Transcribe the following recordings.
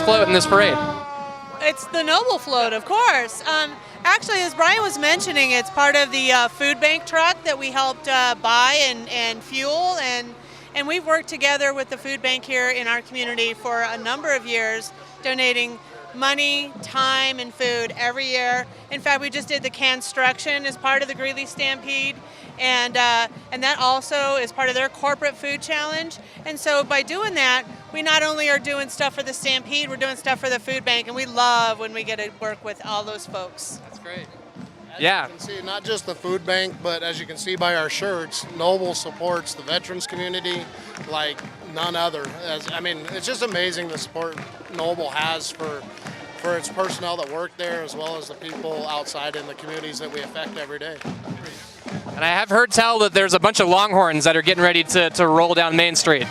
float in this parade? It's the Noble float, of course. Actually, as Brian was mentioning, it's part of the food bank truck that we helped buy and fuel, and we've worked together with the food bank here in our community for a number of years, donating money, time, and food every year. In fact, we just did the construction as part of the Greeley Stampede, and that also is part of their corporate food challenge. And so by doing that, we not only are doing stuff for the Stampede, we're doing stuff for the food bank, and we love when we get to work with all those folks. That's great. As Yeah. you can see, not just the food bank, but as you can see by our shirts, Noble supports the veterans community like none other. It's just amazing the support Noble has for its personnel that work there, as well as the people outside in the communities that we affect every day. And I have heard tell that there's a bunch of Longhorns that are getting ready to roll down Main Street.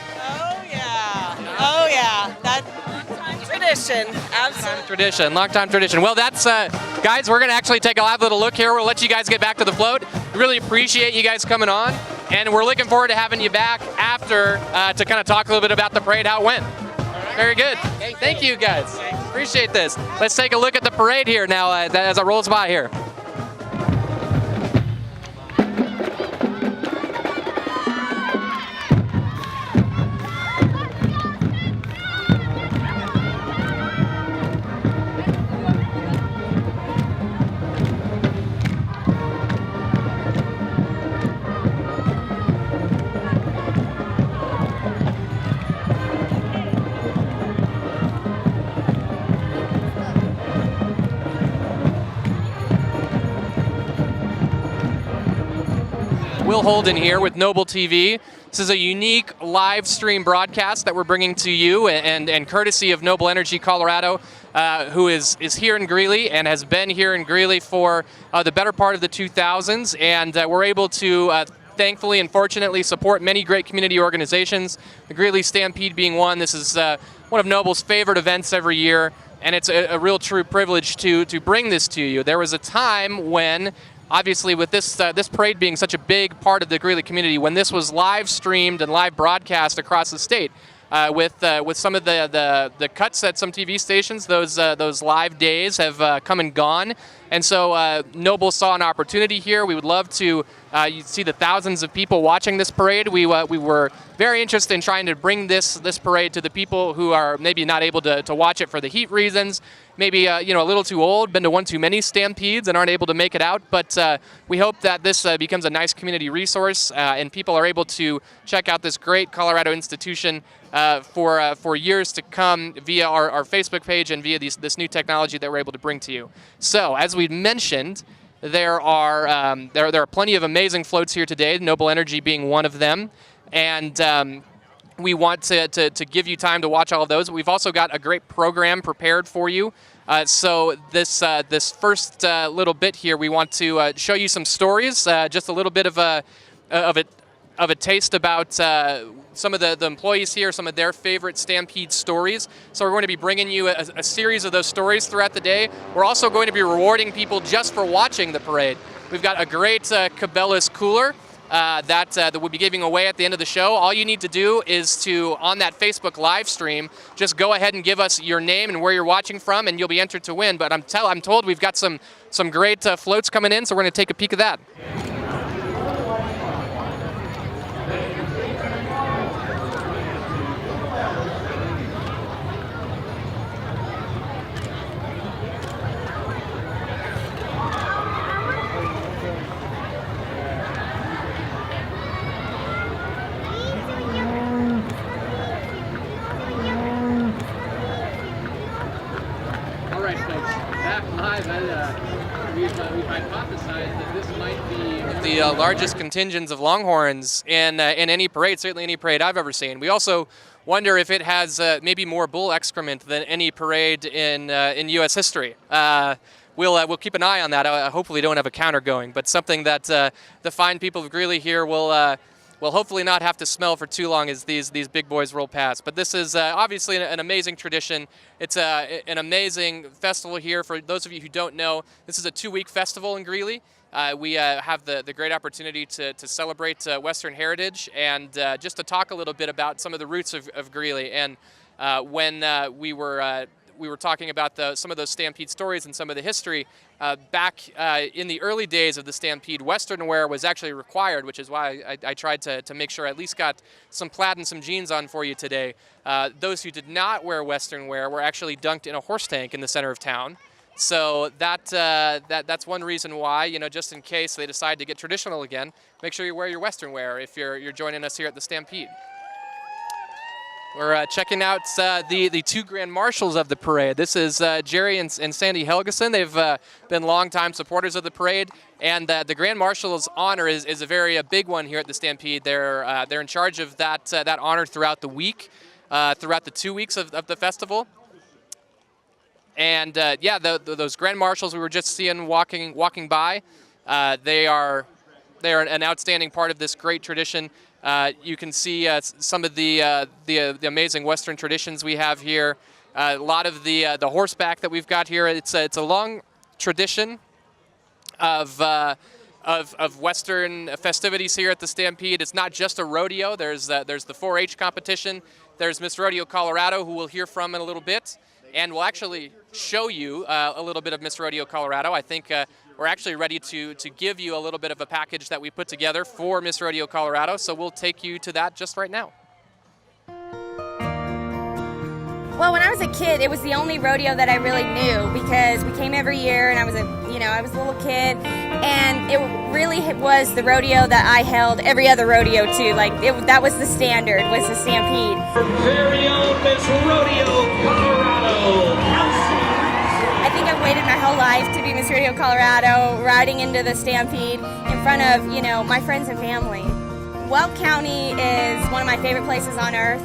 Oh yeah, that's Tradition, absolutely. Long-time tradition. Well, that's, guys, we're going to actually take a live little look here. We'll let you guys get back to the float. We really appreciate you guys coming on, and we're looking forward to having you back after to kind of talk a little bit about the parade, how it went. Very good. Thank you, guys. Appreciate this. Let's take a look at the parade here now as it rolls by here. Will Holden here with Noble TV. This is a unique live stream broadcast that we're bringing to you, and courtesy of Noble Energy Colorado, who is here in Greeley and has been here in Greeley for the better part of the 2000s, and we're able to thankfully and fortunately support many great community organizations, the Greeley Stampede being one. This is one of Noble's favorite events every year, and it's a real true privilege to bring this to you. There was a time when, obviously, with this parade being such a big part of the Greeley community, when this was live streamed and live broadcast across the state, with some of the cuts at some TV stations, those live days have come and gone, and so Noble saw an opportunity here. We would love to see the thousands of people watching this parade. We were very interested in trying to bring this parade to the people who are maybe not able to watch it for the heat reasons, maybe a little too old, been to one too many Stampedes and aren't able to make it out. But we hope that this becomes a nice community resource and people are able to check out this great Colorado institution for years to come via our Facebook page and via this new technology that we're able to bring to you. So, as we mentioned, there are plenty of amazing floats here today, Noble Energy being one of them, and we want to give you time to watch all of those. We've also got a great program prepared for you. So this first little bit here, we want to show you some stories, just a little bit of a taste about some of the employees here, some of their favorite Stampede stories. So we're going to be bringing you a series of those stories throughout the day. We're also going to be rewarding people just for watching the parade. We've got a great Cabela's cooler that we'll be giving away at the end of the show. All you need to do is to, on that Facebook live stream, just go ahead and give us your name and where you're watching from, and you'll be entered to win. But I'm told we've got some great floats coming in, so we're going to take a peek at that. We've hypothesized that this might be the largest contingents of Longhorns in any parade, certainly any parade I've ever seen. We also wonder if it has maybe more bull excrement than any parade in U.S. history. We'll keep an eye on that. I hopefully don't have a counter going, but something that the fine people of Greeley here will hopefully not have to smell for too long as these big boys roll past. But this is obviously an amazing tradition. It's an amazing festival here. For those of you who don't know, this is a 2-week festival in Greeley. We have the great opportunity to celebrate Western heritage and just to talk a little bit about some of the roots of Greeley. And when we were talking about some of those Stampede stories and some of the history. Back in the early days of the Stampede, Western wear was actually required, which is why I tried to make sure I at least got some plaid and some jeans on for you today. Those who did not wear Western wear were actually dunked in a horse tank in the center of town. So that's one reason why, just in case they decide to get traditional again, make sure you wear your Western wear if you're joining us here at the Stampede. We're checking out the two grand marshals of the parade. This is Jerry and Sandy Helgeson. They've been longtime supporters of the parade, and the grand marshal's honor is a very big one here at the Stampede. They're in charge of that honor throughout the week, throughout the 2 weeks of the festival. And those grand marshals we were just seeing walking by, they are an outstanding part of this great tradition. You can see some of the amazing Western traditions we have here. A lot of the horseback that we've got here. It's a long tradition of Western festivities here at the Stampede. It's not just a rodeo. There's the 4-H competition. There's Miss Rodeo Colorado, who we'll hear from in a little bit. And we'll actually show you a little bit of Miss Rodeo Colorado. I think we're actually ready to give you a little bit of a package that we put together for Miss Rodeo Colorado, so we'll take you to that just right now. Well, when I was a kid, it was the only rodeo that I really knew because we came every year, and I was a little kid, and it really was the rodeo that I held every other rodeo too. That was the standard, was the Stampede. Our very own Miss Rodeo Colorado. I think I've waited my whole life to be Miss Rodeo Colorado, riding into the Stampede in front of, my friends and family. Weld County is one of my favorite places on earth.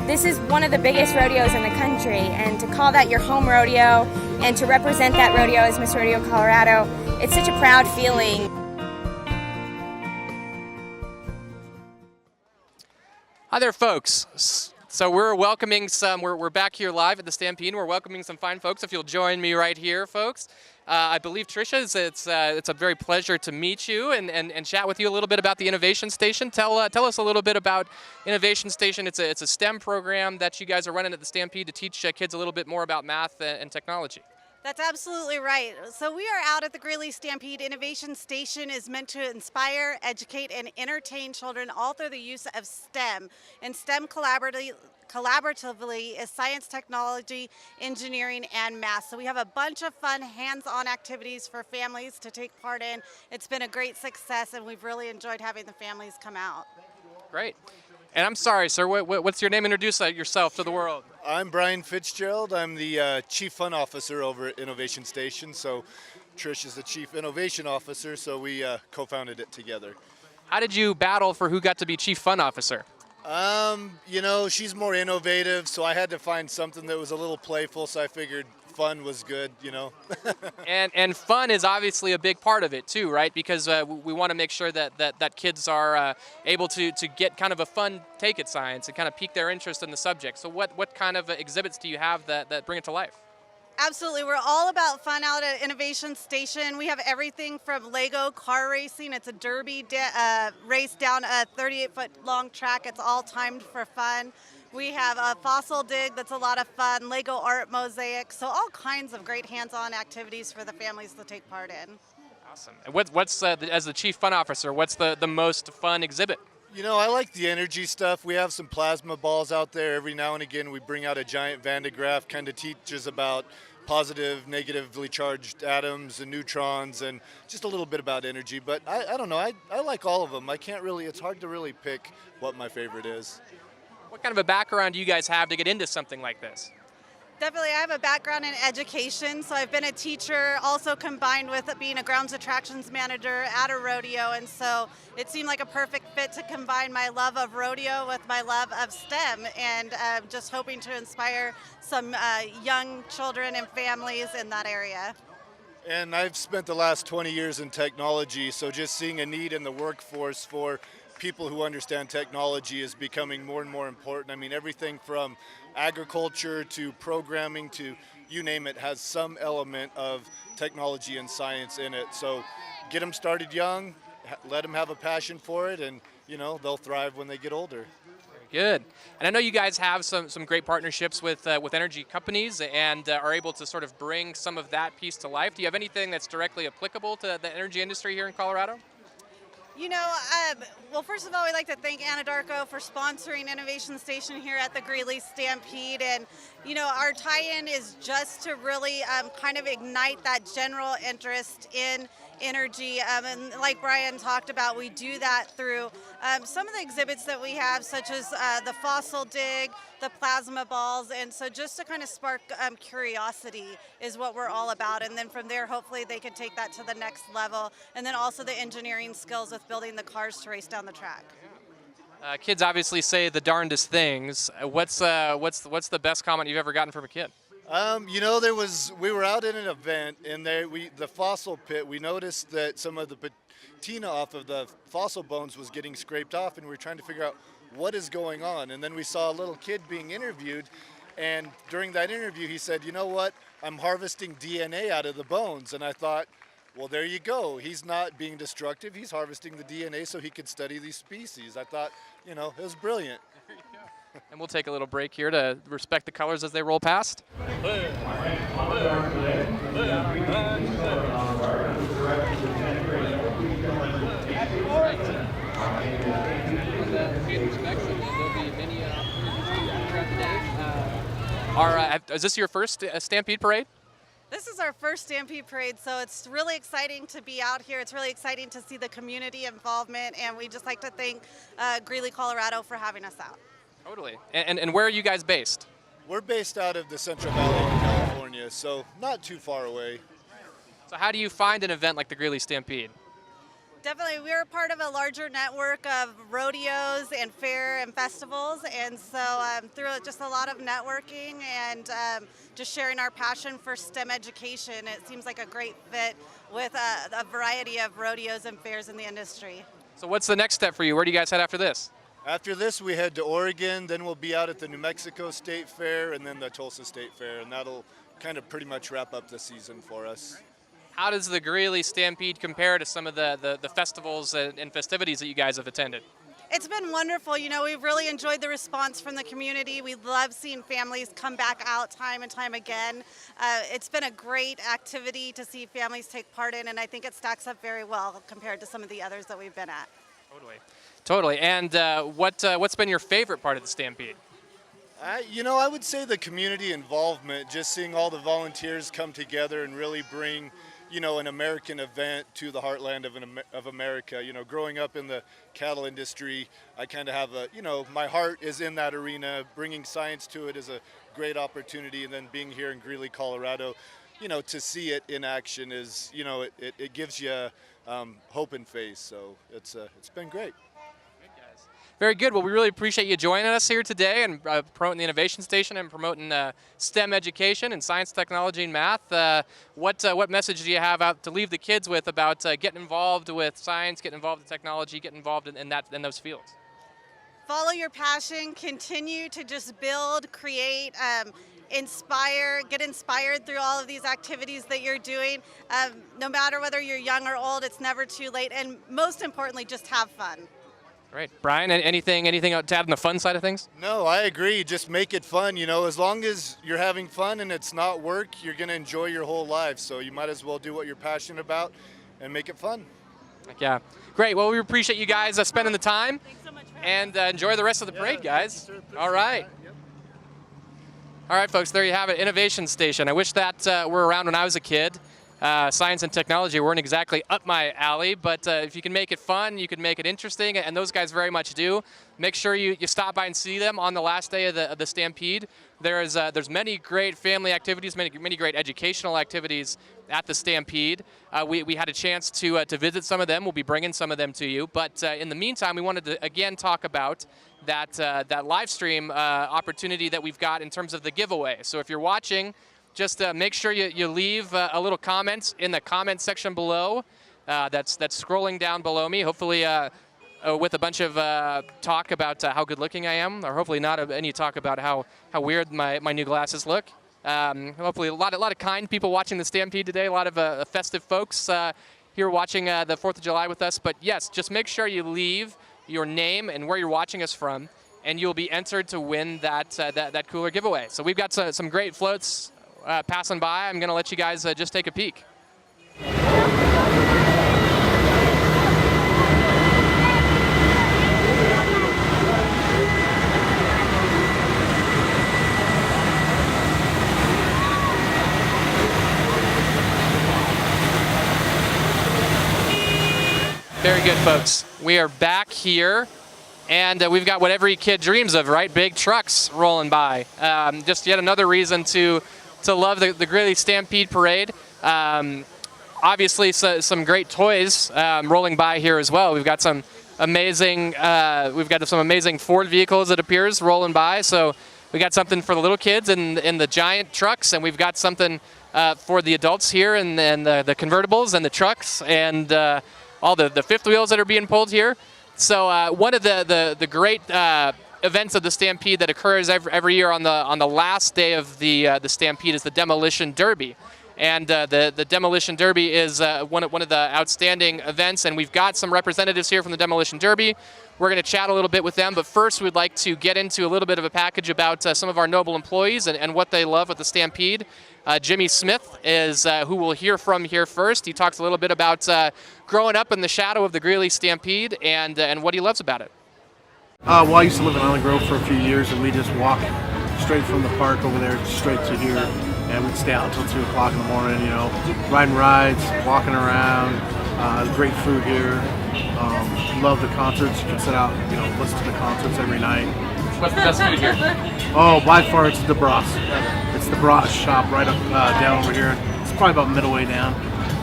This is one of the biggest rodeos in the country, and to call that your home rodeo and to represent that rodeo as Miss Rodeo Colorado, it's such a proud feeling. Hi there, folks. So we're welcoming we're back here live at the Stampede. We're welcoming some fine folks. If you'll join me right here, folks. I believe, Tricia, it's a very pleasure to meet you and chat with you a little bit about the Innovation Station. Tell us a little bit about Innovation Station. It's a STEM program that you guys are running at the Stampede to teach kids a little bit more about math and technology. That's absolutely right. So we are out at the Greeley Stampede. Innovation Station is meant to inspire, educate, and entertain children all through the use of STEM. And STEM collaboratively is science, technology, engineering, and math. So we have a bunch of fun hands-on activities for families to take part in. It's been a great success, and we've really enjoyed having the families come out. Great. And I'm sorry, sir, what's your name? Introduce yourself to the world. I'm Brian Fitzgerald. I'm the Chief Fun Officer over at Innovation Station. So Trish is the Chief Innovation Officer, so we co-founded it together. How did you battle for who got to be Chief Fun Officer? She's more innovative, so I had to find something that was a little playful, so I figured fun was good, And fun is obviously a big part of it too, right? Because we want to make sure that kids are able to get kind of a fun take at science and kind of pique their interest in the subject. So what kind of exhibits do you have that bring it to life? Absolutely. We're all about fun out at Innovation Station. We have everything from Lego car racing. It's a derby race down a 38-foot long track. It's all timed for fun. We have a fossil dig that's a lot of fun, Lego art mosaic, so all kinds of great hands-on activities for the families to take part in. Awesome. And what's as the Chief Fun Officer, what's the most fun exhibit? I like the energy stuff. We have some plasma balls out there. Every now and again we bring out a giant Van de Graaff, kind of teaches about positive, negatively charged atoms and neutrons and just a little bit about energy. But I don't know, I like all of them. It's hard to really pick what my favorite is. What kind of a background do you guys have to get into something like this? Definitely, I have a background in education, so I've been a teacher, also combined with being a grounds attractions manager at a rodeo, and so it seemed like a perfect fit to combine my love of rodeo with my love of STEM, and just hoping to inspire some young children and families in that area. And I've spent the last 20 years in technology, so just seeing a need in the workforce for people who understand technology is becoming more and more important. I mean, everything from agriculture to programming to you name it has some element of technology and science in it. So get them started young, let them have a passion for it, and they'll thrive when they get older. Very Good. And I know you guys have some great partnerships with energy companies and are able to sort of bring some of that piece to life. Do you have anything that's directly applicable to the energy industry here in Colorado? You know, well, first of all, we'd like to thank Anadarko for sponsoring Innovation Station here at the Greeley Stampede. And, you know, our tie-in is just to really kind of ignite that general interest in energy. And like Brian talked about, we do that through some of the exhibits that we have, such as the fossil dig, the plasma balls. And so just to kind of spark curiosity is what we're all about. And then from there, hopefully they can take that to the next level. And then also the engineering skills with building the cars to race down the track. Kids obviously say the darndest things. What's the best comment you've ever gotten from a kid? You know, we were out in an event, and the fossil pit, we noticed that some of the patina off of the fossil bones was getting scraped off, and we were trying to figure out what is going on. And then we saw a little kid being interviewed, and during that interview he said, you know what, I'm harvesting DNA out of the bones. And I thought, well, there you go. He's not being destructive. He's harvesting the DNA so he could study these species. I thought, you know, it was brilliant. And we'll take a little break here to respect the colors as they roll past. Is this your first Stampede parade? This is our first Stampede Parade, so it's really exciting to be out here. It's really exciting to see the community involvement, and we just like to thank Greeley, Colorado for having us out. Totally. And where are you guys based? We're based out of the Central Valley of California, so not too far away. So how do you find an event like the Greeley Stampede? Definitely, we're part of a larger network of rodeos and fair and festivals, and so through just a lot of networking and just sharing our passion for STEM education, it seems like a great fit with a variety of rodeos and fairs in the industry. So what's the next step for you? Where do you guys head after this? After this, we head to Oregon, then we'll be out at the New Mexico State Fair and then the Tulsa State Fair, and that'll kind of pretty much wrap up the season for us. How does the Greeley Stampede compare to some of the festivals and festivities that you guys have attended? It's been wonderful. You know, we've really enjoyed the response from the community. We love seeing families come back out time and time again. It's been a great activity to see families take part in, and I think it stacks up very well compared to some of the others that we've been at. Totally. And what's been your favorite part of the Stampede? You know, I would say the community involvement, just seeing all the volunteers come together and really bring, you know, an American event to the heartland of America. You know, growing up in the cattle industry, I kind of have my heart is in that arena. Bringing science to it is a great opportunity, and then being here in Greeley, Colorado, you know, to see it in action is, you know, it gives you hope and faith. So it's been great. Very good. Well, we really appreciate you joining us here today and promoting the Innovation Station and promoting STEM education and science, technology, and math. What message do you have out to leave the kids with about getting involved with science, getting involved in technology, getting involved in those fields? Follow your passion. Continue to just build, create, inspire, get inspired through all of these activities that you're doing. No matter whether you're young or old, it's never too late. And most importantly, just have fun. Great. Brian, anything to add on the fun side of things? No, I agree. Just make it fun. You know, as long as you're having fun and it's not work, you're going to enjoy your whole life. So you might as well do what you're passionate about and make it fun. Yeah. Great. Well, we appreciate you guys spending the time. Thanks so much for having us. And enjoy the rest of the parade, guys. All right. All right, folks, there you have it, Innovation Station. I wish that were around when I was a kid. Science and technology weren't exactly up my alley, but if you can make it fun, you can make it interesting, and those guys very much do. Make sure you stop by and see them on the last day of the Stampede. There's many great family activities, many great educational activities at the Stampede. We had a chance to visit some of them. We'll be bringing some of them to you. But in the meantime, we wanted to again talk about that live stream opportunity that we've got in terms of the giveaway. So if you're watching, just make sure you leave a little comment in the comment section below. That's scrolling down below me. Hopefully with a bunch of talk about how good looking I am, or hopefully not any talk about how weird my new glasses look. Hopefully a lot of kind people watching the Stampede today, a lot of festive folks here watching the 4th of July with us. But yes, just make sure you leave your name and where you're watching us from. and you'll be entered to win that cooler giveaway. So we've got some great floats passing by. I'm going to let you guys just take a peek. Very good, folks. We are back here, and we've got what every kid dreams of, right? Big trucks rolling by. Just yet another reason to love the Greeley Stampede Parade. Obviously, some great toys rolling by here as well. We've got some amazing Ford vehicles, it appears, rolling by. So we got something for the little kids in the giant trucks, and we've got something for the adults here in the convertibles and the trucks, and all the fifth wheels that are being pulled here. So one of the great events of the Stampede that occurs every year on the last day of the Stampede is the Demolition Derby. And the Demolition Derby is one of the outstanding events, and we've got some representatives here from the Demolition Derby. We're going to chat a little bit with them, but first we'd like to get into a little bit of a package about some of our Noble employees and what they love with the Stampede. Jimmy Smith is who we'll hear from here first. He talks a little bit about growing up in the shadow of the Greeley Stampede and what he loves about it. Well, I used to live in Island Grove for a few years, and we just walk straight from the park over there straight to here, and we'd stay out until 2 o'clock in the morning, you know, riding rides, walking around, great food here. Love the concerts. You can sit out, you know, listen to the concerts every night. What's the best food here? Oh, by far it's the brats. It's the brat shop right up down over here. It's probably about midway down.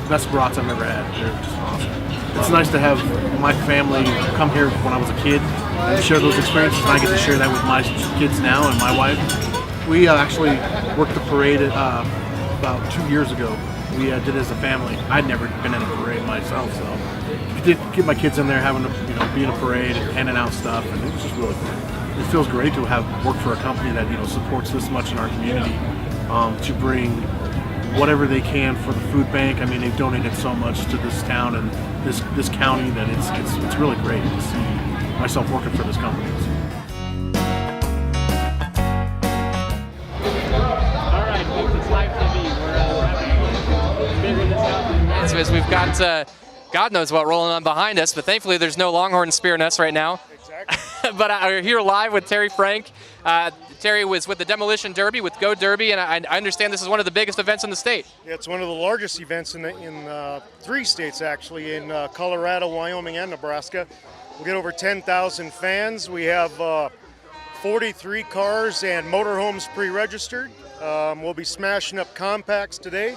Best brats I've ever had. They're just awesome. It's nice to have my family come here when I was a kid and share those experiences, and I get to share that with my kids now and my wife. We actually worked the parade about 2 years ago. We did it as a family. I'd never been in a parade myself, so I did get my kids in there having to, you know, be in a parade and handing out stuff, and it was just really fun. It feels great to have worked for a company that, you know, supports this much in our community, to bring whatever they can for the food bank. I mean, they've donated so much to this town and this county that it's really great to see myself working for this company. All right, folks, it's live TV. We're figuring this out. So as we've got God knows what rolling on behind us, but thankfully there's no longhorn spearing us right now. Exactly. But we're here live with Terry Frank. Terry was with the Demolition Derby, with Go Derby, and I understand this is one of the biggest events in the state. Yeah, it's one of the largest events in 3 states, actually, in Colorado, Wyoming, and Nebraska. We'll get over 10,000 fans. We have 43 cars and motorhomes pre-registered. We'll be smashing up compacts today,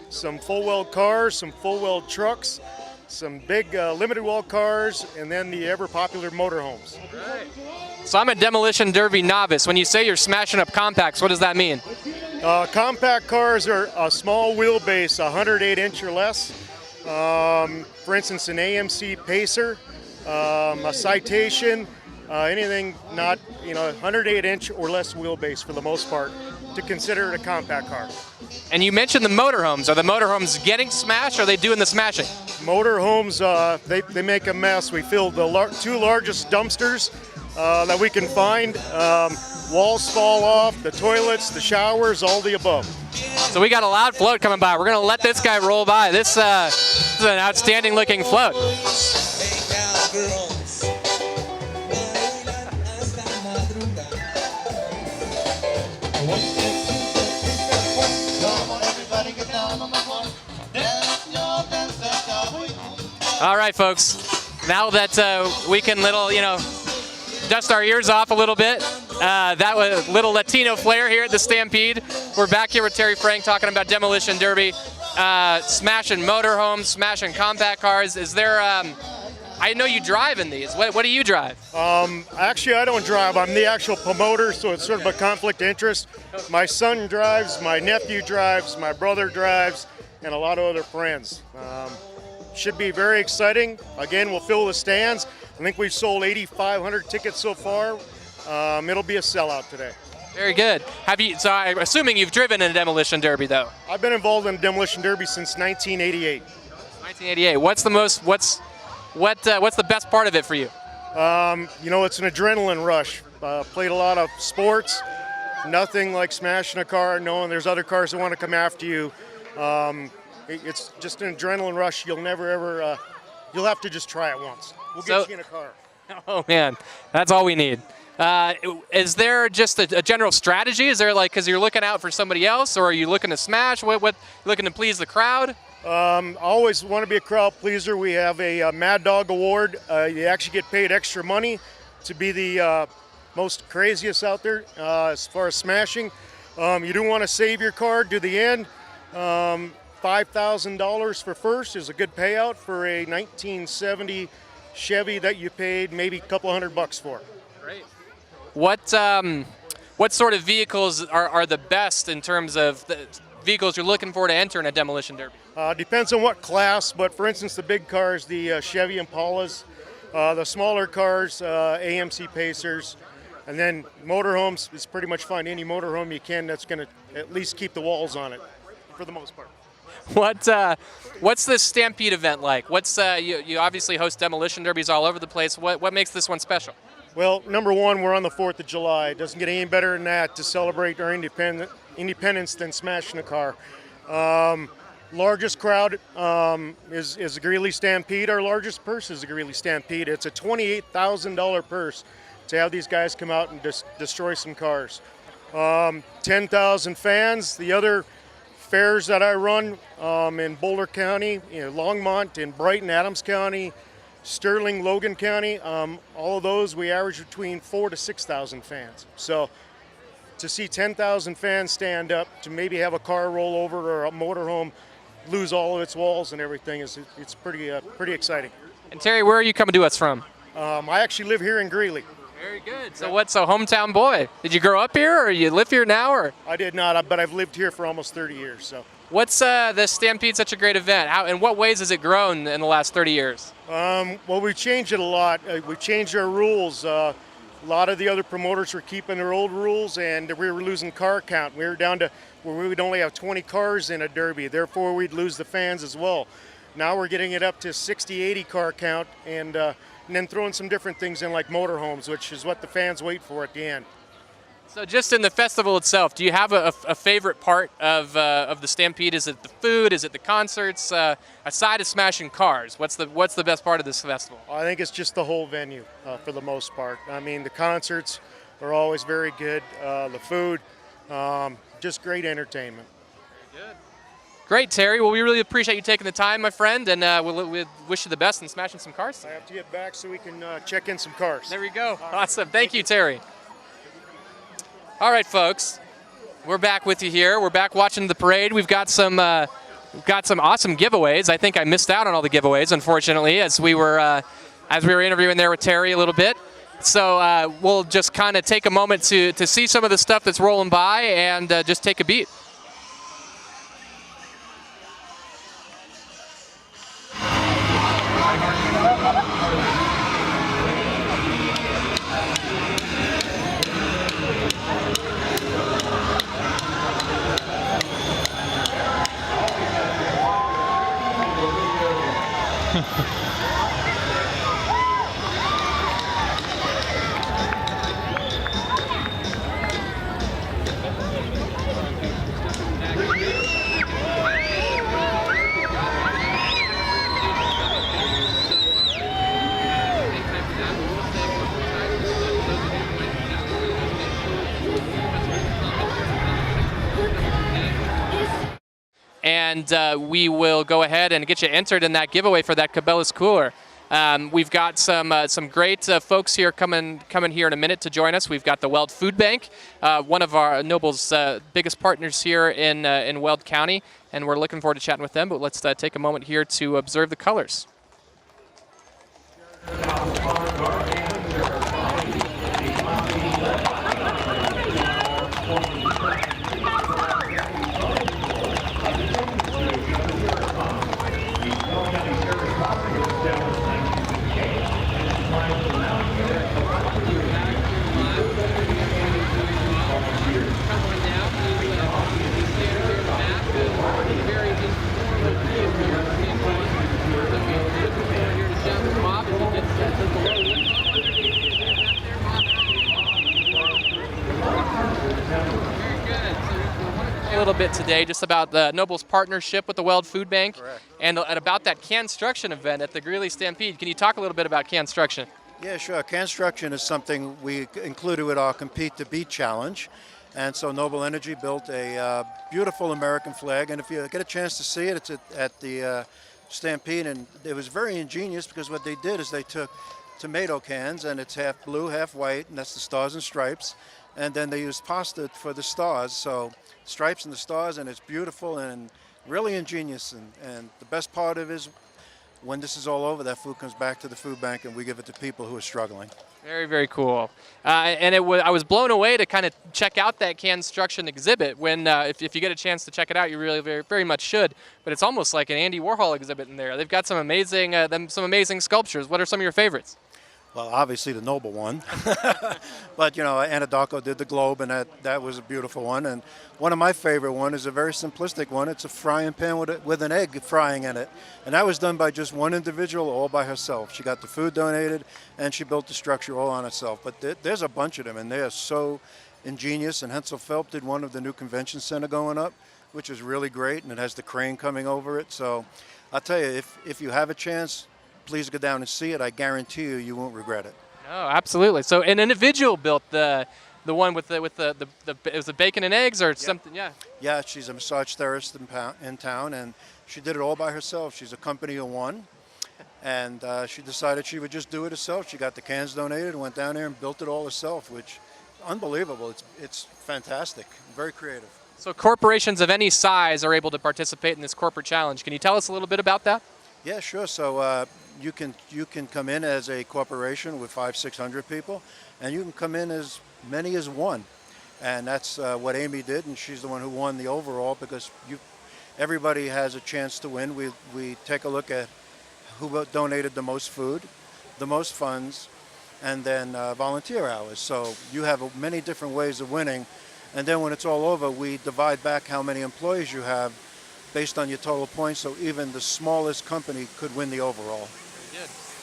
some full-weld cars, some full-weld trucks, some big limited wall cars, and then the ever-popular motorhomes. Right. So I'm a Demolition Derby novice. When you say you're smashing up compacts, what does that mean? Compact cars are a small wheelbase, 108-inch or less. For instance, an AMC Pacer, a Citation, anything not, 108-inch or less wheelbase for the most part, to consider it a compact car. And you mentioned the motorhomes. Are the motorhomes getting smashed, or are they doing the smashing? Motorhomes, they make a mess. We filled the 2 largest dumpsters that we can find. Walls fall off, the toilets, the showers, all the above. So we got a loud float coming by. We're going to let this guy roll by. This is an outstanding looking float. All right, folks. Now that we can dust our ears off a little bit. That was a little Latino flair here at the Stampede. We're back here with Terry Frank talking about Demolition Derby, smashing motorhomes, smashing compact cars. Is there, I know you drive in these. What do you drive? Actually, I don't drive. I'm the actual promoter, so it's sort of a conflict of interest. My son drives, my nephew drives, my brother drives, and a lot of other friends. Should be very exciting. Again, we'll fill the stands. I think we've sold 8,500 tickets so far. It'll be a sellout today. Very good. So I'm assuming you've driven in a Demolition Derby, though. I've been involved in a Demolition Derby since 1988. 1988. What's the best part of it for you? You know, it's an adrenaline rush. Played a lot of sports. Nothing like smashing a car, knowing there's other cars that want to come after you. It's just an adrenaline rush. You'll never ever, you'll have to just try it once. We'll get you in a car. Oh man, that's all we need. Is there just a general strategy? Is there like, because you're looking out for somebody else, or are you looking to smash? What looking to please the crowd? Always want to be a crowd pleaser. We have a Mad Dog Award. You actually get paid extra money to be the most craziest out there as far as smashing. You do want to save your car to the end. $5,000 for first is a good payout for a 1970 Chevy that you paid maybe a couple $100 for. Great. What sort of vehicles are the best in terms of the vehicles you're looking for to enter in a demolition derby? Depends on what class, but for instance, the big cars, the Chevy Impalas, the smaller cars, AMC Pacers, and then motorhomes is pretty much find any motorhome you can that's going to at least keep the walls on it, for the most part. What's this Stampede event like? You obviously host demolition derbies all over the place. What makes this one special? Well, number one, we're on the 4th of July. It doesn't get any better than that to celebrate our independence than smashing a car. Largest crowd is the Greeley Stampede. Our largest purse is the Greeley Stampede. It's a $28,000 purse to have these guys come out and destroy some cars. 10,000 fans. The other fairs that I run in Boulder County, Longmont, in Brighton, Adams County, Sterling, Logan County, all of those we average between 4,000 to 6,000 fans. So to see 10,000 fans stand up, to maybe have a car roll over or a motorhome lose all of its walls and everything, it's pretty exciting. And Terry, where are you coming to us from? I actually live here in Greeley. Very good. So what's a hometown boy? Did you grow up here, or you live here now, or? I did not, but I've lived here for almost 30 years. So. What's the Stampede such a great event? In what ways has it grown in the last 30 years? Well, we've changed it a lot. We've changed our rules. A lot of the other promoters were keeping their old rules, and we were losing car count. We were down to where we would only have 20 cars in a derby. Therefore, we'd lose the fans as well. Now we're getting it up to 60, 80 car count, and then throwing some different things in like motorhomes, which is what the fans wait for at the end. So just in the festival itself, do you have a favorite part of the Stampede? Is it the food? Is it the concerts? Aside of smashing cars, what's the best part of this festival? I think it's just the whole venue for the most part. I mean, the concerts are always very good. The food, just great entertainment. Very good. Great, Terry. Well, we really appreciate you taking the time, my friend, and we'll wish you the best in smashing some cars. I have to get back so we can check in some cars. There we go. Awesome. Thank you, Terry. All right, folks, we're back with you here. We're back watching the parade. We've got some awesome giveaways. I think I missed out on all the giveaways, unfortunately, as we were interviewing there with Terry a little bit. So we'll just kind of take a moment to see some of the stuff that's rolling by and just take a beat. And we will go ahead and get you entered in that giveaway for that Cabela's cooler. We've got some great folks here coming here in a minute to join us. We've got the Weld Food Bank, one of our Noble's biggest partners here in Weld County, and we're looking forward to chatting with them. But let's take a moment here to observe the colors. bit today just about the Noble's partnership with the World Food Bank. Correct. And about that Construction event at the Greeley Stampede. Can you talk a little bit about Construction? Yeah, sure. Construction is something we included with our Compete to Beat challenge. And so Noble Energy built a beautiful American flag. And if you get a chance to see it, it's at the Stampede. And it was very ingenious because what they did is they took tomato cans, and it's half blue, half white, and that's the Stars and Stripes. And then they used pasta for the stars, so stripes and the stars, and it's beautiful and really ingenious. And the best part of it is when this is all over, that food comes back to the food bank and we give it to people who are struggling. Very, very cool. And I was blown away to kind of check out that Construction exhibit. When if you get a chance to check it out, you really very much should. But it's almost like an Andy Warhol exhibit in there. They've got some amazing sculptures. What are some of your favorites? Well, obviously the Noble one, but you know, Anadarko did the globe, and that was a beautiful one. And one of my favorite one is a very simplistic one. It's a frying pan with an egg frying in it, and that was done by just one individual all by herself. She got the food donated, and she built the structure all on herself. But there's a bunch of them, and they are so ingenious. And Hensel Phelps did one of the new convention center going up, which is really great, and it has the crane coming over it. So I'll tell you, if you have a chance, please go down and see it. I guarantee you won't regret it. Oh, absolutely. So an individual built the one with the it was the bacon and eggs or something, yeah. Yeah, she's a massage therapist in town, and she did it all by herself. She's a company of one, and she decided she would just do it herself. She got the cans donated and went down there and built it all herself, which unbelievable. It's fantastic, very creative. So corporations of any size are able to participate in this corporate challenge. Can you tell us a little bit about that? Yeah, sure. So you can come in as a corporation with 500-600 people, and you can come in as many as one, and that's what Amy did, and she's the one who won the overall because everybody has a chance to win. We take a look at who donated the most food, the most funds, and then volunteer hours. So you have many different ways of winning, and then when it's all over, we divide back how many employees you have based on your total points, so even the smallest company could win the overall.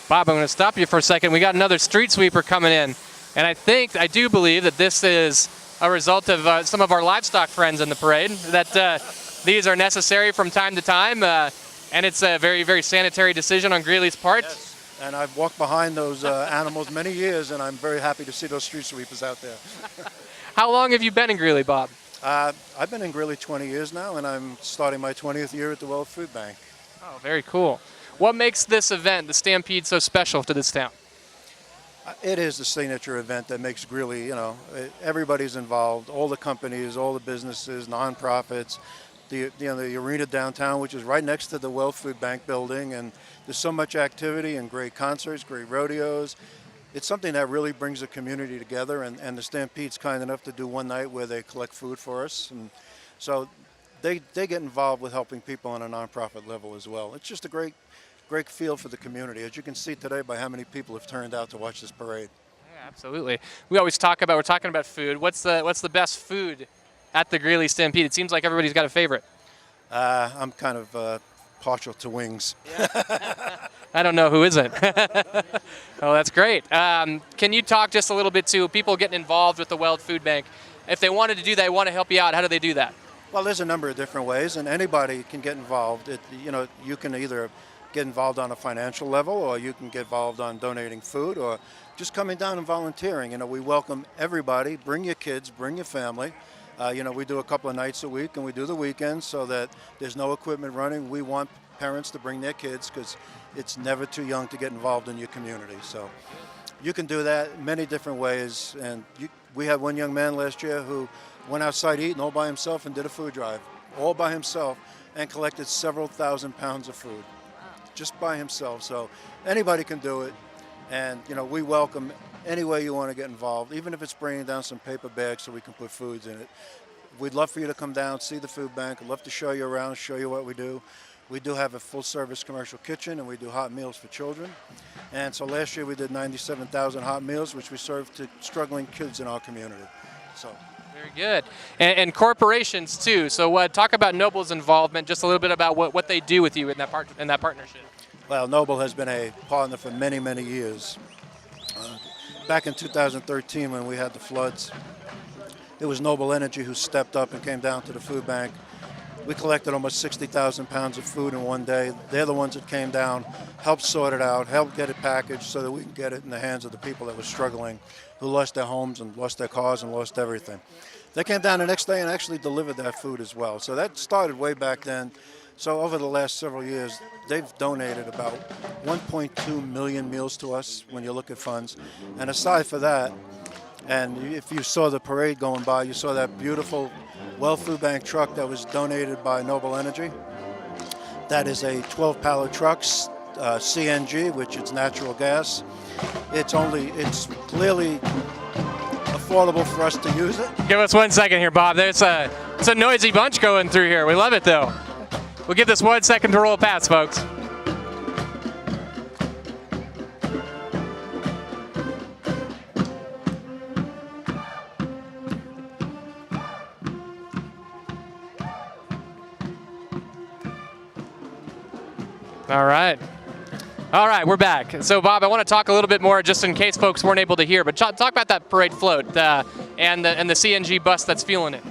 Bob, I'm going to stop you for a second. We got another street sweeper coming in, and I do believe that this is a result of some of our livestock friends in the parade, that these are necessary from time to time, and it's a very, very sanitary decision on Greeley's part. Yes. And I've walked behind those animals many years, and I'm very happy to see those street sweepers out there. How long have you been in Greeley, Bob? I've been in Greeley 20 years now, and I'm starting my 20th year at the World Food Bank. Oh, very cool. What makes this event, the Stampede, so special to this town? It is the signature event that makes Greeley, everybody's involved, all the companies, all the businesses, nonprofits, the arena downtown, which is right next to the World Food Bank building, and there's so much activity and great concerts, great rodeos. It's something that really brings the community together, and the Stampede's kind enough to do one night where they collect food for us, and so they get involved with helping people on a nonprofit level as well. It's just a great feel for the community, as you can see today by how many people have turned out to watch this parade. Yeah, absolutely. We're talking about food. What's the best food at the Greeley Stampede? It seems like everybody's got a favorite. I'm kind of partial to wings. Yeah. I don't know who isn't. Oh, that's great. Can you talk just a little bit to people getting involved with the World Food Bank? If they wanted to do that, want to help you out, how do they do that? Well, there's a number of different ways, and anybody can get involved. You can either get involved on a financial level, or you can get involved on donating food, or just coming down and volunteering. We welcome everybody. Bring your kids, bring your family. We do a couple of nights a week, and we do the weekends so that there's no equipment running. We want parents to bring their kids because it's never too young to get involved in your community. So you can do that many different ways. And we had one young man last year who went outside eating all by himself and did a food drive all by himself and collected several thousand pounds of food just by himself. So anybody can do it. And, we welcome any way you want to get involved, even if it's bringing down some paper bags so we can put foods in it. We'd love for you to come down, see the food bank. I'd love to show you around, show you what we do. We do have a full-service commercial kitchen, and we do hot meals for children. And so last year we did 97,000 hot meals, which we served to struggling kids in our community. So. Very good. And corporations too. So talk about Noble's involvement, just a little bit about what they do with you in that partnership. Well, Noble has been a partner for many, many years. Back in 2013 when we had the floods, it was Noble Energy who stepped up and came down to the food bank We collected almost 60,000 pounds of food in one day. They're the ones that came down, helped sort it out, helped get it packaged so that we can get it in the hands of the people that were struggling, who lost their homes and lost their cars and lost everything. They came down the next day and actually delivered that food as well. So that started way back then. So over the last several years, they've donated about 1.2 million meals to us when you look at funds. And aside for that, and if you saw the parade going by, you saw that beautiful Well Food Bank truck that was donated by Noble Energy. That is a 12-pallet truck, CNG, which is natural gas. It's clearly affordable for us to use it. Give us 1 second here, Bob. It's a noisy bunch going through here. We love it, though. We'll give this 1 second to roll past, folks. All right, we're back. So, Bob, I want to talk a little bit more, just in case folks weren't able to hear, but talk about that parade float and the CNG bus that's fueling it.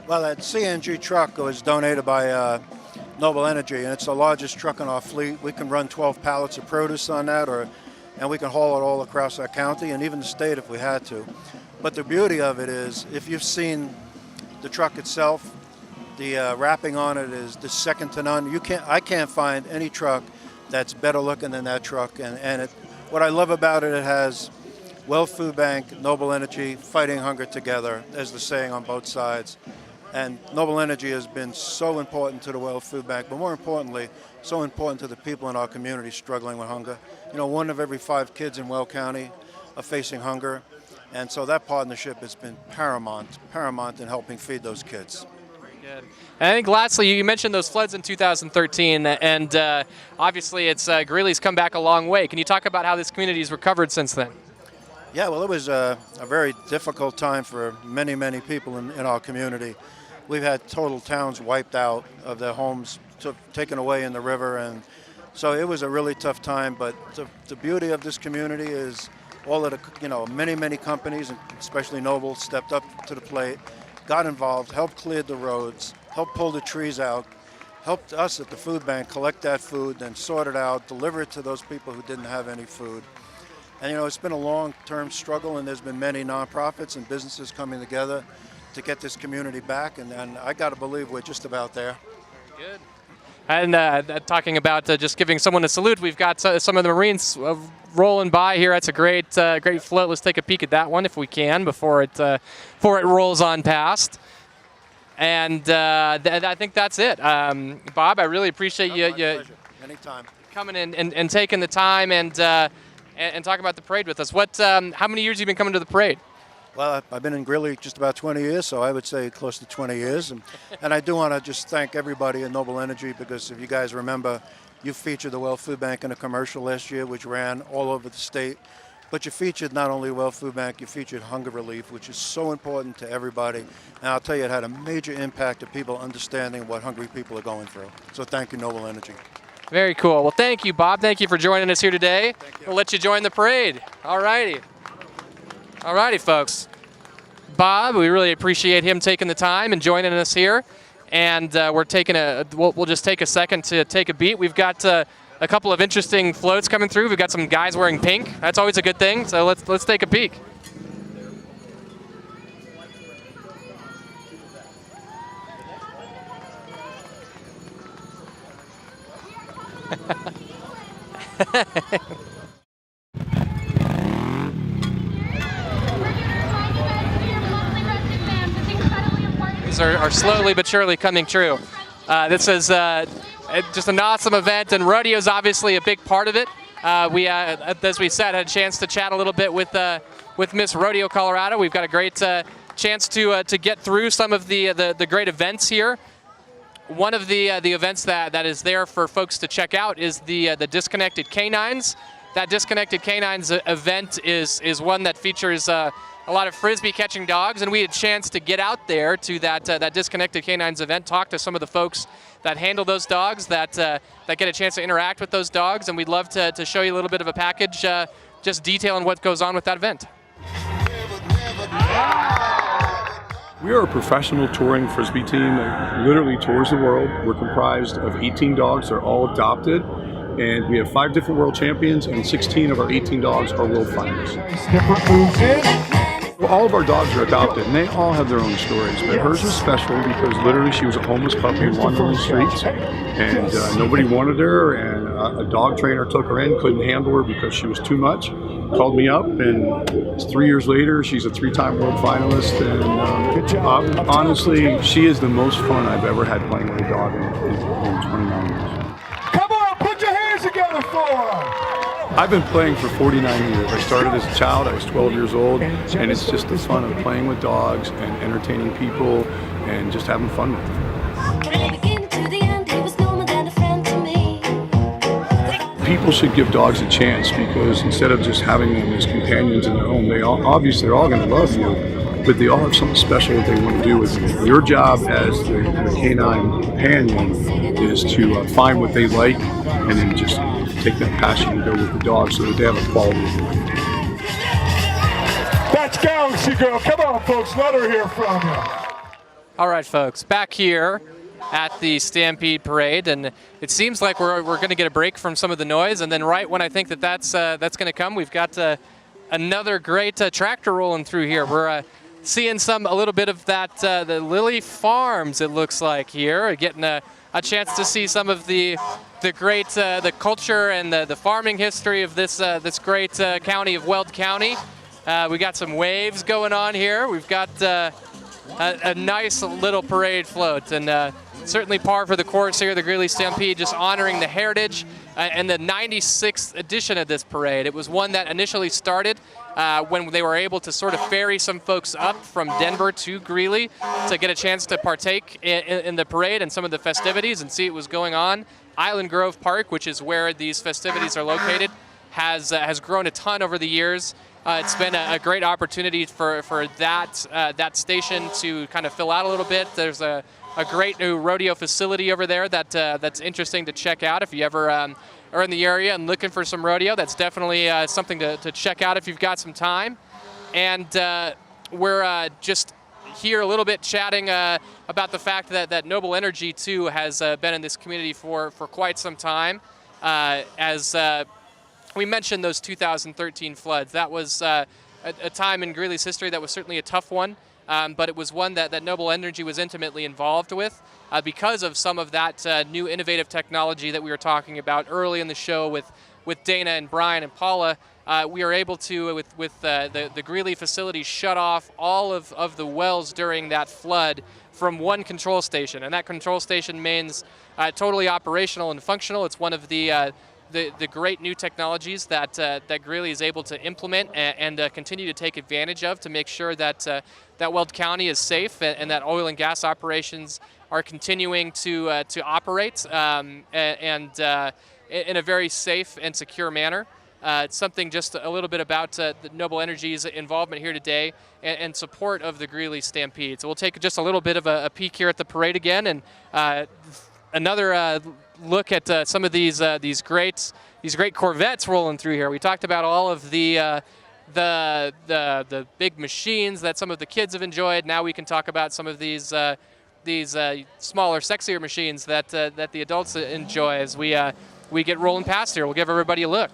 Well, that CNG truck was donated by Noble Energy, and it's the largest truck in our fleet. We can run 12 pallets of produce on that, and we can haul it all across our county and even the state if we had to. But the beauty of it is, if you've seen the truck itself, the wrapping on it is the second to none. I can't find any truck that's better looking than that truck. And what I love about it, it has Well Food Bank, Noble Energy, fighting hunger together, as the saying on both sides. And Noble Energy has been so important to the Well Food Bank, but more importantly, so important to the people in our community struggling with hunger. You know, 1 of every 5 kids in Well County are facing hunger. And so that partnership has been paramount in helping feed those kids. Good. And I think lastly, you mentioned those floods in 2013, and obviously Greeley's come back a long way. Can you talk about how this community's recovered since then? Yeah, well, it was a very difficult time for many, many people in our community. We've had total towns wiped out of their homes, taken away in the river, and so it was a really tough time. But the beauty of this community is all of the, many, many companies, and especially Noble, stepped up to the plate, got involved, helped clear the roads, helped pull the trees out, helped us at the food bank collect that food, then sort it out, deliver it to those people who didn't have any food. And it's been a long-term struggle, and there's been many nonprofits and businesses coming together to get this community back, and I got to believe we're just about there. Good. And talking about just giving someone a salute, we've got some of the Marines rolling by here. That's a great float. Let's take a peek at that one if we can before it rolls on past. And I think that's it. Bob, I really appreciate you Anytime. coming in and taking the time and talking about the parade with us. How many years have you been coming to the parade? Well, I've been in Greeley just about 20 years, so I would say close to 20 years. And I do want to just thank everybody at Noble Energy, because if you guys remember, you featured the Well Food Bank in a commercial last year, which ran all over the state. But you featured not only Well Food Bank, you featured hunger relief, which is so important to everybody. And I'll tell you, it had a major impact to people understanding what hungry people are going through. So thank you, Noble Energy. Very cool. Well, thank you, Bob. Thank you for joining us here today. We'll let you join the parade. All righty. All righty, folks. Bob, we really appreciate him taking the time and joining us here. And we'll just take a second to take a beat. We've got a couple of interesting floats coming through. We've got some guys wearing pink. That's always a good thing. So let's take a peek. These are slowly but surely coming true. This is just an awesome event, and rodeo is obviously a big part of it. We, as we said, had a chance to chat a little bit with Miss Rodeo Colorado. We've got a great chance to get through some of the great events here. One of the events that is there for folks to check out is the Disconnected Canines. That Disconnected Canines event is one that features a lot of frisbee catching dogs, and we had a chance to get out there to that Disconnected Canines event, talk to some of the folks that handle those dogs, that get a chance to interact with those dogs, and we'd love to show you a little bit of a package just detailing what goes on with that event. We are a professional touring Frisbee team that literally tours the world. We're comprised of 18 dogs. They're all adopted. And we have 5 different world champions, and 16 of our 18 dogs are world finalists. Well, all of our dogs are adopted, and they all have their own stories. But hers was special because literally she was a homeless puppy wandering the streets, and nobody wanted her, and a dog trainer took her in, couldn't handle her because she was too much. Called me up, and 3 years later, she's a 3-time world finalist. And honestly, she is the most fun I've ever had playing with a dog in 29 years. Come on, put your hands together for her. I've been playing for 49 years. I started as a child, I was 12 years old, and it's just the fun of playing with dogs and entertaining people and just having fun with them. People should give dogs a chance because instead of just having them as companions in their home, they're all going to love you, but they all have something special that they want to do with you. Your job as the canine companion is to find what they like and then just take that passion and go with the dog so that they have a quality of life. That's Galaxy Girl. Come on, folks. Let her hear from you. All right, folks. Back here at the Stampede Parade, and it seems like we're going to get a break from some of the noise, and then right when I think that's going to come, we've got another great tractor rolling through here. We're seeing a little bit of that the Lily Farms, it looks like here, getting a chance to see some of the great the culture and the farming history of this great county of Weld County. We got some waves going on here. We've got a nice little parade float, and certainly par for the course here, the Greeley Stampede, just honoring the heritage and the 96th edition of this parade. It was one that initially started when they were able to sort of ferry some folks up from Denver to Greeley to get a chance to partake in the parade and some of the festivities and see what was going on. Island Grove Park, which is where these festivities are located, has grown a ton over the years. It's been a great opportunity for that station to kind of fill out a little bit. There's a great new rodeo facility over there that's interesting to check out if you ever are in the area and looking for some rodeo. That's definitely something to check out if you've got some time. And we're just here a little bit chatting about the fact that Noble Energy too has been in this community for quite some time. As we mentioned those 2013 floods, that was a time in Greeley's history that was certainly a tough one. But it was one that Noble Energy was intimately involved with because of some of that new innovative technology that we were talking about early in the show with Dana and Brian and Paula. We are able to, with the Greeley facility, shut off all of the wells during that flood from one control station. And that control station remains totally operational and functional. It's one of the great new technologies that Greeley is able to implement and continue to take advantage of to make sure that Weld County is safe and that oil and gas operations are continuing to operate and in a very safe and secure manner. It's something just a little bit about the Noble Energy's involvement here today and support of the Greeley Stampede. So we'll take just a little bit of a peek here at the parade again and another look at some of these great Corvettes rolling through here. We talked about all of the big machines that some of the kids have enjoyed. Now we can talk about some of these smaller, sexier machines that the adults enjoy as we get rolling past here. We'll give everybody a look.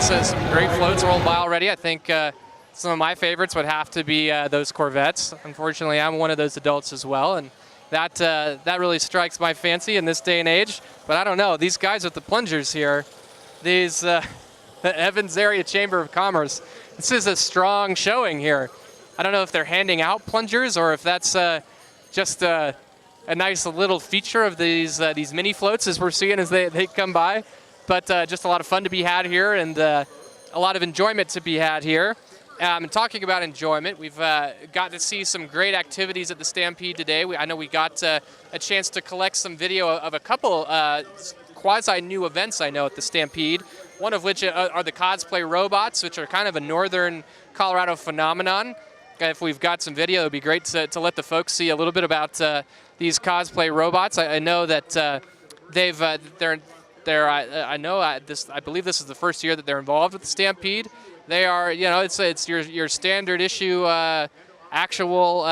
some great floats rolled by already. I think some of my favorites would have to be those Corvettes. Unfortunately, I'm one of those adults as well, and that really strikes my fancy in this day and age. But I don't know, these guys with the plungers here, these the Evans Area Chamber of Commerce, this is a strong showing here. I don't know if they're handing out plungers or if that's just a nice little feature of these mini floats as we're seeing as they come by. But just a lot of fun to be had here, and a lot of enjoyment to be had here. And talking about enjoyment, we've got to see some great activities at the Stampede today. I know we got a chance to collect some video of a couple quasi-new events I know at the Stampede, one of which are the cosplay robots, which are kind of a northern Colorado phenomenon. If we've got some video, it would be great to let the folks see a little bit about these cosplay robots. I know that I believe this is the first year that they're involved with the Stampede. They are, it's your standard issue actual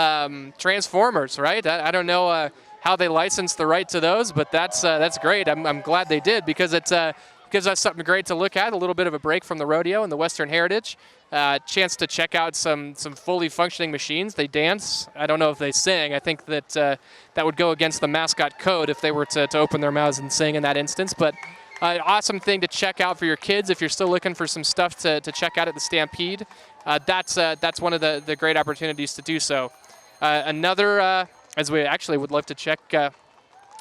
Transformers, right? I don't know how they license the right to those, but that's great. I'm glad they did, because it gives us something great to look at, a little bit of a break from the rodeo and the Western heritage. Chance to check out some fully functioning machines. They dance. I don't know if they sing. I think that that would go against the mascot code if they were to open their mouths and sing in that instance. But awesome thing to check out for your kids if you're still looking for some stuff to check out at the Stampede. That's one of the great opportunities to do so. Another, as we actually would love to check,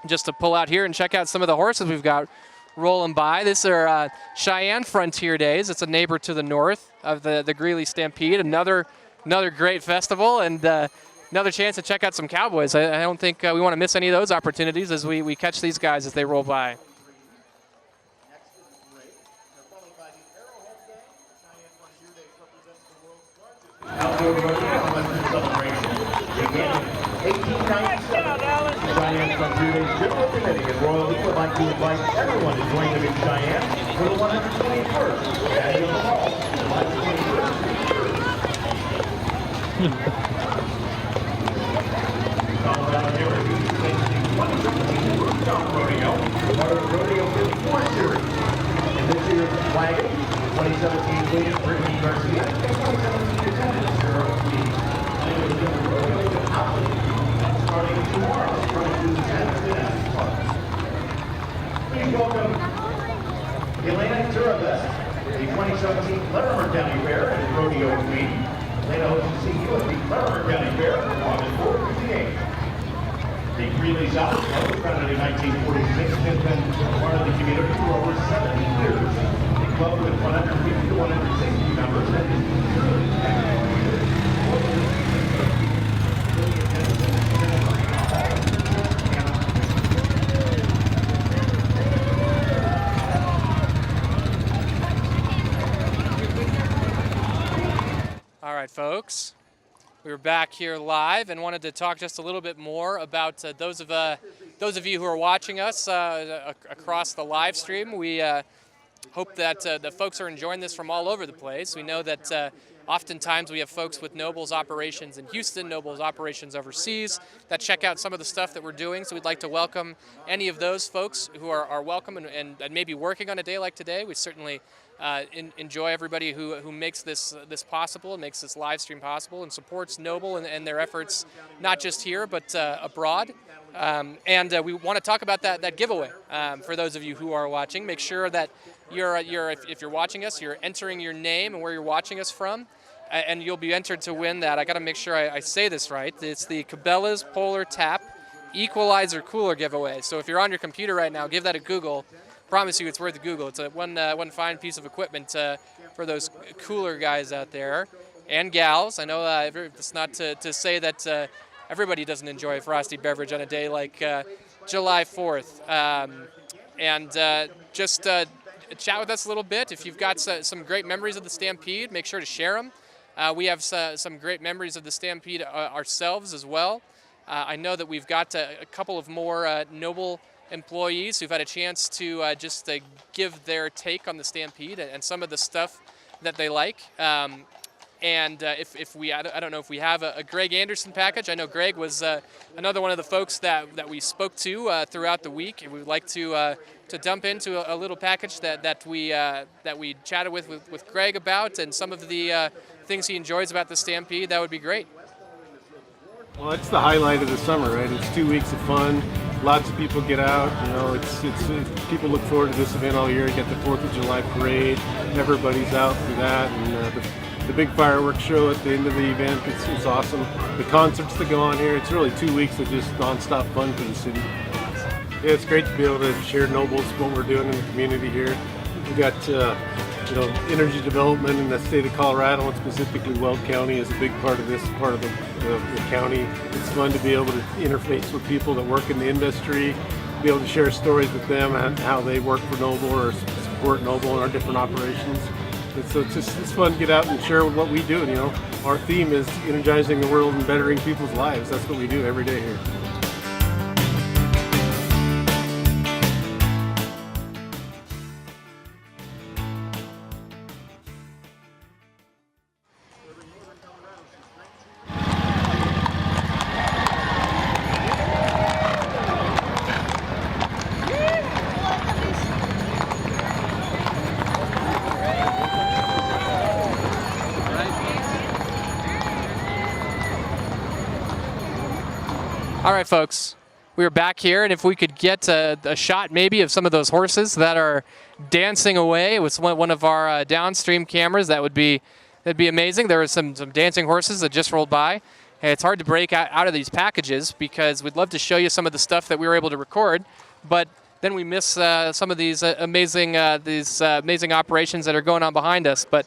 just to pull out here and check out some of the horses we've got rolling by. This are Cheyenne Frontier Days. It's a neighbor to the north of the Greeley Stampede. Another great festival, and another chance to check out some cowboys. I don't think we want to miss any of those opportunities as we catch these guys as they roll by. Outdoor rodeo celebration began in 1897. Cheyenne Frontier Days General Committee and Royal League would like to invite everyone to join them in Cheyenne for the 121st Annual Hall, July 21st. Colorado Heritage is hosting 2017 Rooftop Rodeo, part of the Rodeo 54 series. In this year's wagon, 2017 leader Brittany Garcia, and 2017 attendant Sarah Lee. Starting tomorrow, running through the Tennessee Park. Please welcome Elena Turabest, the 2017 Larimer County Fair and Rodeo Queen. Elena hopes to see you at the Larimer County Fair on August 4th to the 8th. The Greeley South Club was founded in 1946 and has been part of the community for over 70 years. The club with 150 to 160 members and is truly All right, folks. We were back here live and wanted to talk just a little bit more about those of you who are watching us across the live stream. We hope that the folks are enjoying this from all over the place. We know that oftentimes we have folks with Noble's operations in Houston, Noble's operations overseas, that check out some of the stuff that we're doing. So we'd like to welcome any of those folks who are welcome and maybe working on a day like today. We certainly enjoy everybody who makes this possible, makes this live stream possible, and supports Noble and their efforts, not just here but abroad. And we want to talk about that giveaway for those of you who are watching. Make sure that if you're watching us, you're entering your name and where you're watching us from, and you'll be entered to win that. I got to make sure I say this right. It's the Cabela's Polar Tap Equalizer Cooler giveaway. So if you're on your computer right now, give that a Google. Promise you it's worth a Google. It's one fine piece of equipment for those cooler guys out there and gals. I know it's not to say that everybody doesn't enjoy a frosty beverage on a day like July 4th. Just chat with us a little bit. If you've got some great memories of the Stampede, make sure to share them. We have some great memories of the Stampede ourselves as well. I know that we've got a couple of more Noble employees who've had a chance to just give their take on the Stampede and some of the stuff that they like. And if we, I don't know if we have a Greg Anderson package. I know Greg was another one of the folks that we spoke to throughout the week. And we'd like to dump into a little package that we chatted with Greg about, and some of the things he enjoys about the Stampede. That would be great. Well, it's the highlight of the summer, right? It's 2 weeks of fun. Lots of people get out. You know, it's people look forward to this event all year. You get the 4th of July parade. Everybody's out for that, and the big fireworks show at the end of the event. It's awesome. The concerts that go on here. It's really 2 weeks of just nonstop fun for the city. Yeah, it's great to be able to share Nobles, what we're doing in the community here. We've got energy development in the state of Colorado, and specifically Weld County is a big part of this part of the county. It's fun to be able to interface with people that work in the industry, be able to share stories with them and how they work for Noble or support Noble in our different operations. And so it's fun to get out and share what we do. You know, our theme is energizing the world and bettering people's lives. That's what we do every day here. All right, folks, we are back here, and if we could get a shot maybe of some of those horses that are dancing away with one of our downstream cameras, that'd be amazing. There are some dancing horses that just rolled by. And it's hard to break out of these packages because we'd love to show you some of the stuff that we were able to record, but then we miss some of these amazing operations that are going on behind us. But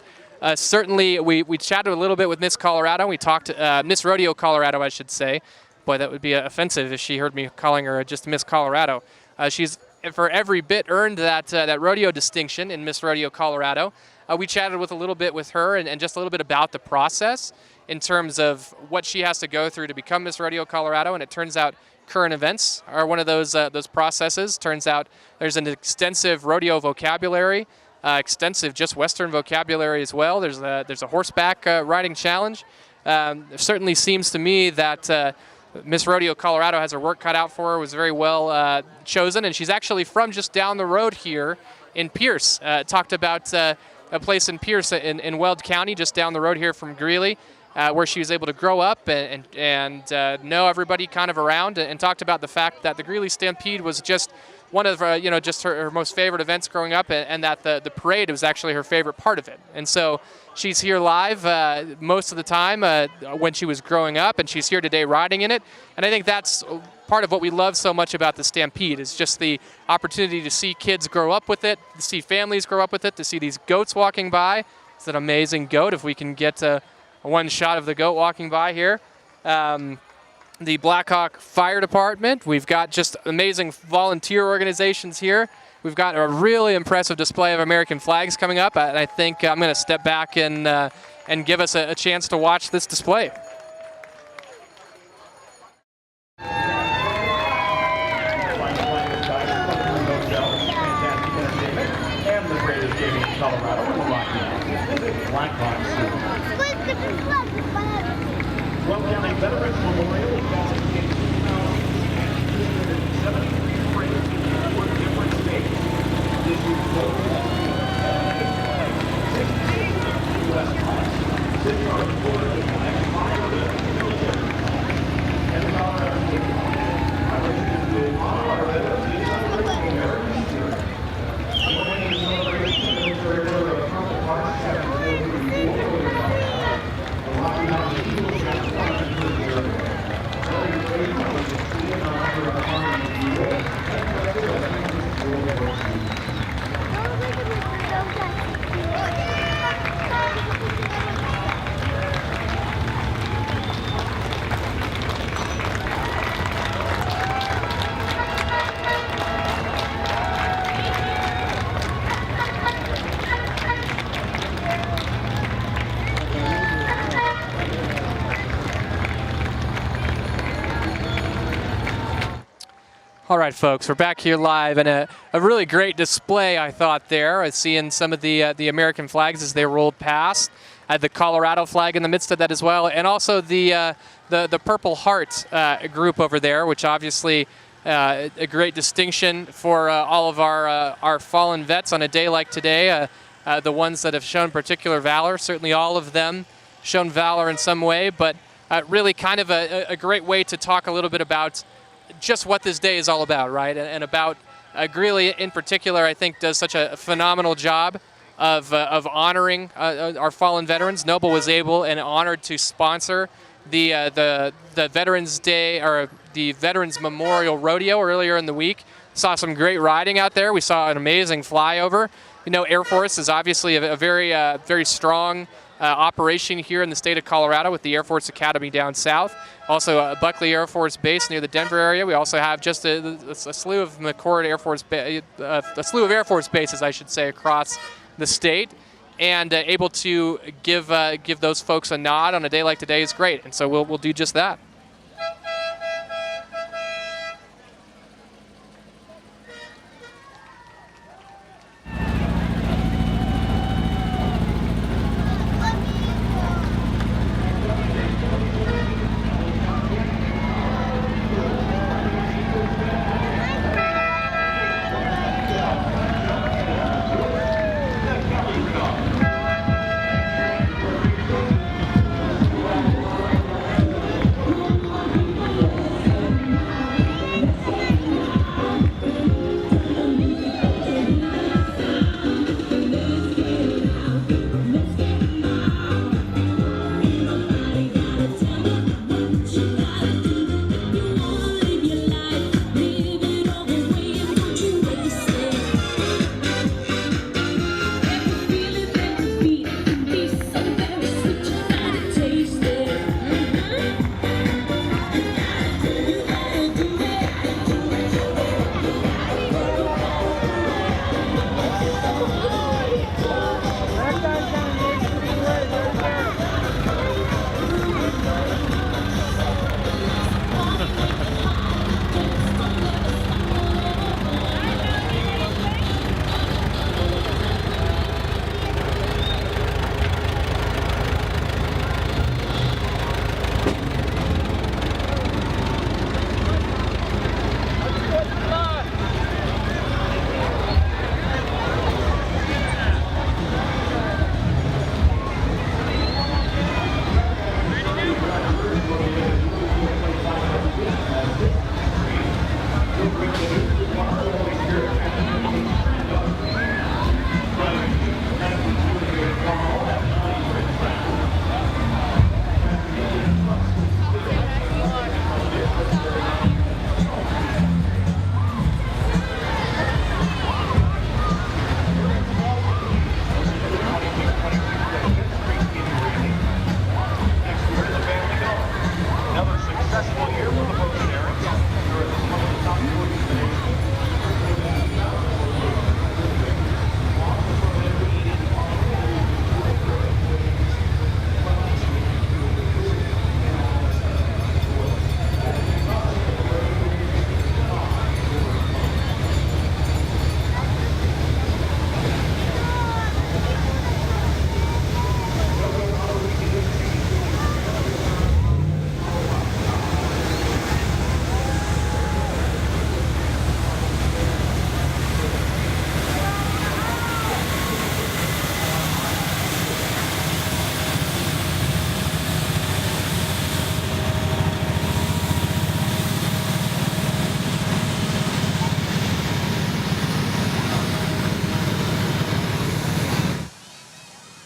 certainly, we chatted a little bit with Miss Colorado. We talked Miss Rodeo Colorado, I should say. Boy, that would be offensive if she heard me calling her just Miss Colorado. She's for every bit earned that rodeo distinction in Miss Rodeo Colorado. We chatted a little bit with her and just a little bit about the process in terms of what she has to go through to become Miss Rodeo Colorado. And it turns out current events are one of those processes. Turns out there's an extensive rodeo vocabulary, extensive just Western vocabulary as well. There's a horseback riding challenge. It certainly seems to me that Miss Rodeo Colorado has her work cut out for her, was very well chosen, and she's actually from just down the road here in Pierce. Talked about a place in Pierce in Weld County, just down the road here from Greeley, where she was able to grow up and know everybody kind of around, and talked about the fact that the Greeley Stampede was just one of just her most favorite events growing up, and that the parade was actually her favorite part of it. And so she's here live most of the time when she was growing up, and she's here today riding in it. And I think that's part of what we love so much about the Stampede is just the opportunity to see kids grow up with it, to see families grow up with it, to see these goats walking by. It's an amazing goat. If we can get one shot of the goat walking by here. The Blackhawk Fire Department. We've got just amazing volunteer organizations here. We've got a really impressive display of American flags coming up, and I think I'm going to step back and give us a chance to watch this display. And the greatest game in Colorado in the Rockies. Blackhawks. Weld County Veterans Memorial is calling in 2,273 parades in 4 different states. This year's total is 16 U.S. flags. 6 are Florida flags, 5 are the military flags. And the Colorado State flag. I wish to honor our veterans in celebrating American spirit. Joining in celebration of military of Purple Hearts Chapter 434 over Colorado. The Rocky Mountain Eagles Chapter 130 area. Early trade was a key in honor of Army of New York and Western World War II. All right, folks, we're back here live, and a really great display, I thought, there. Seeing some of the American flags as they rolled past. the Colorado flag in the midst of that as well, and also the Purple Heart group over there, which obviously a great distinction for all of our fallen vets on a day like today. The ones that have shown particular valor, certainly all of them shown valor in some way, but really kind of a great way to talk a little bit about just what this day is all about, right? And about Greeley in particular, I think, does such a phenomenal job of honoring our fallen veterans. Noble was able and honored to sponsor the Veterans Day, or the Veterans Memorial Rodeo earlier in the week. Saw some great riding out there. We saw an amazing flyover. You know, Air Force is obviously a very strong operation here in the state of Colorado with the Air Force Academy down south. Also, Buckley Air Force Base near the Denver area. We also have just a slew of McCord Air Force, a slew of Air Force bases, I should say, across the state. And able to give those folks a nod on a day like today is great. And so we'll do just that.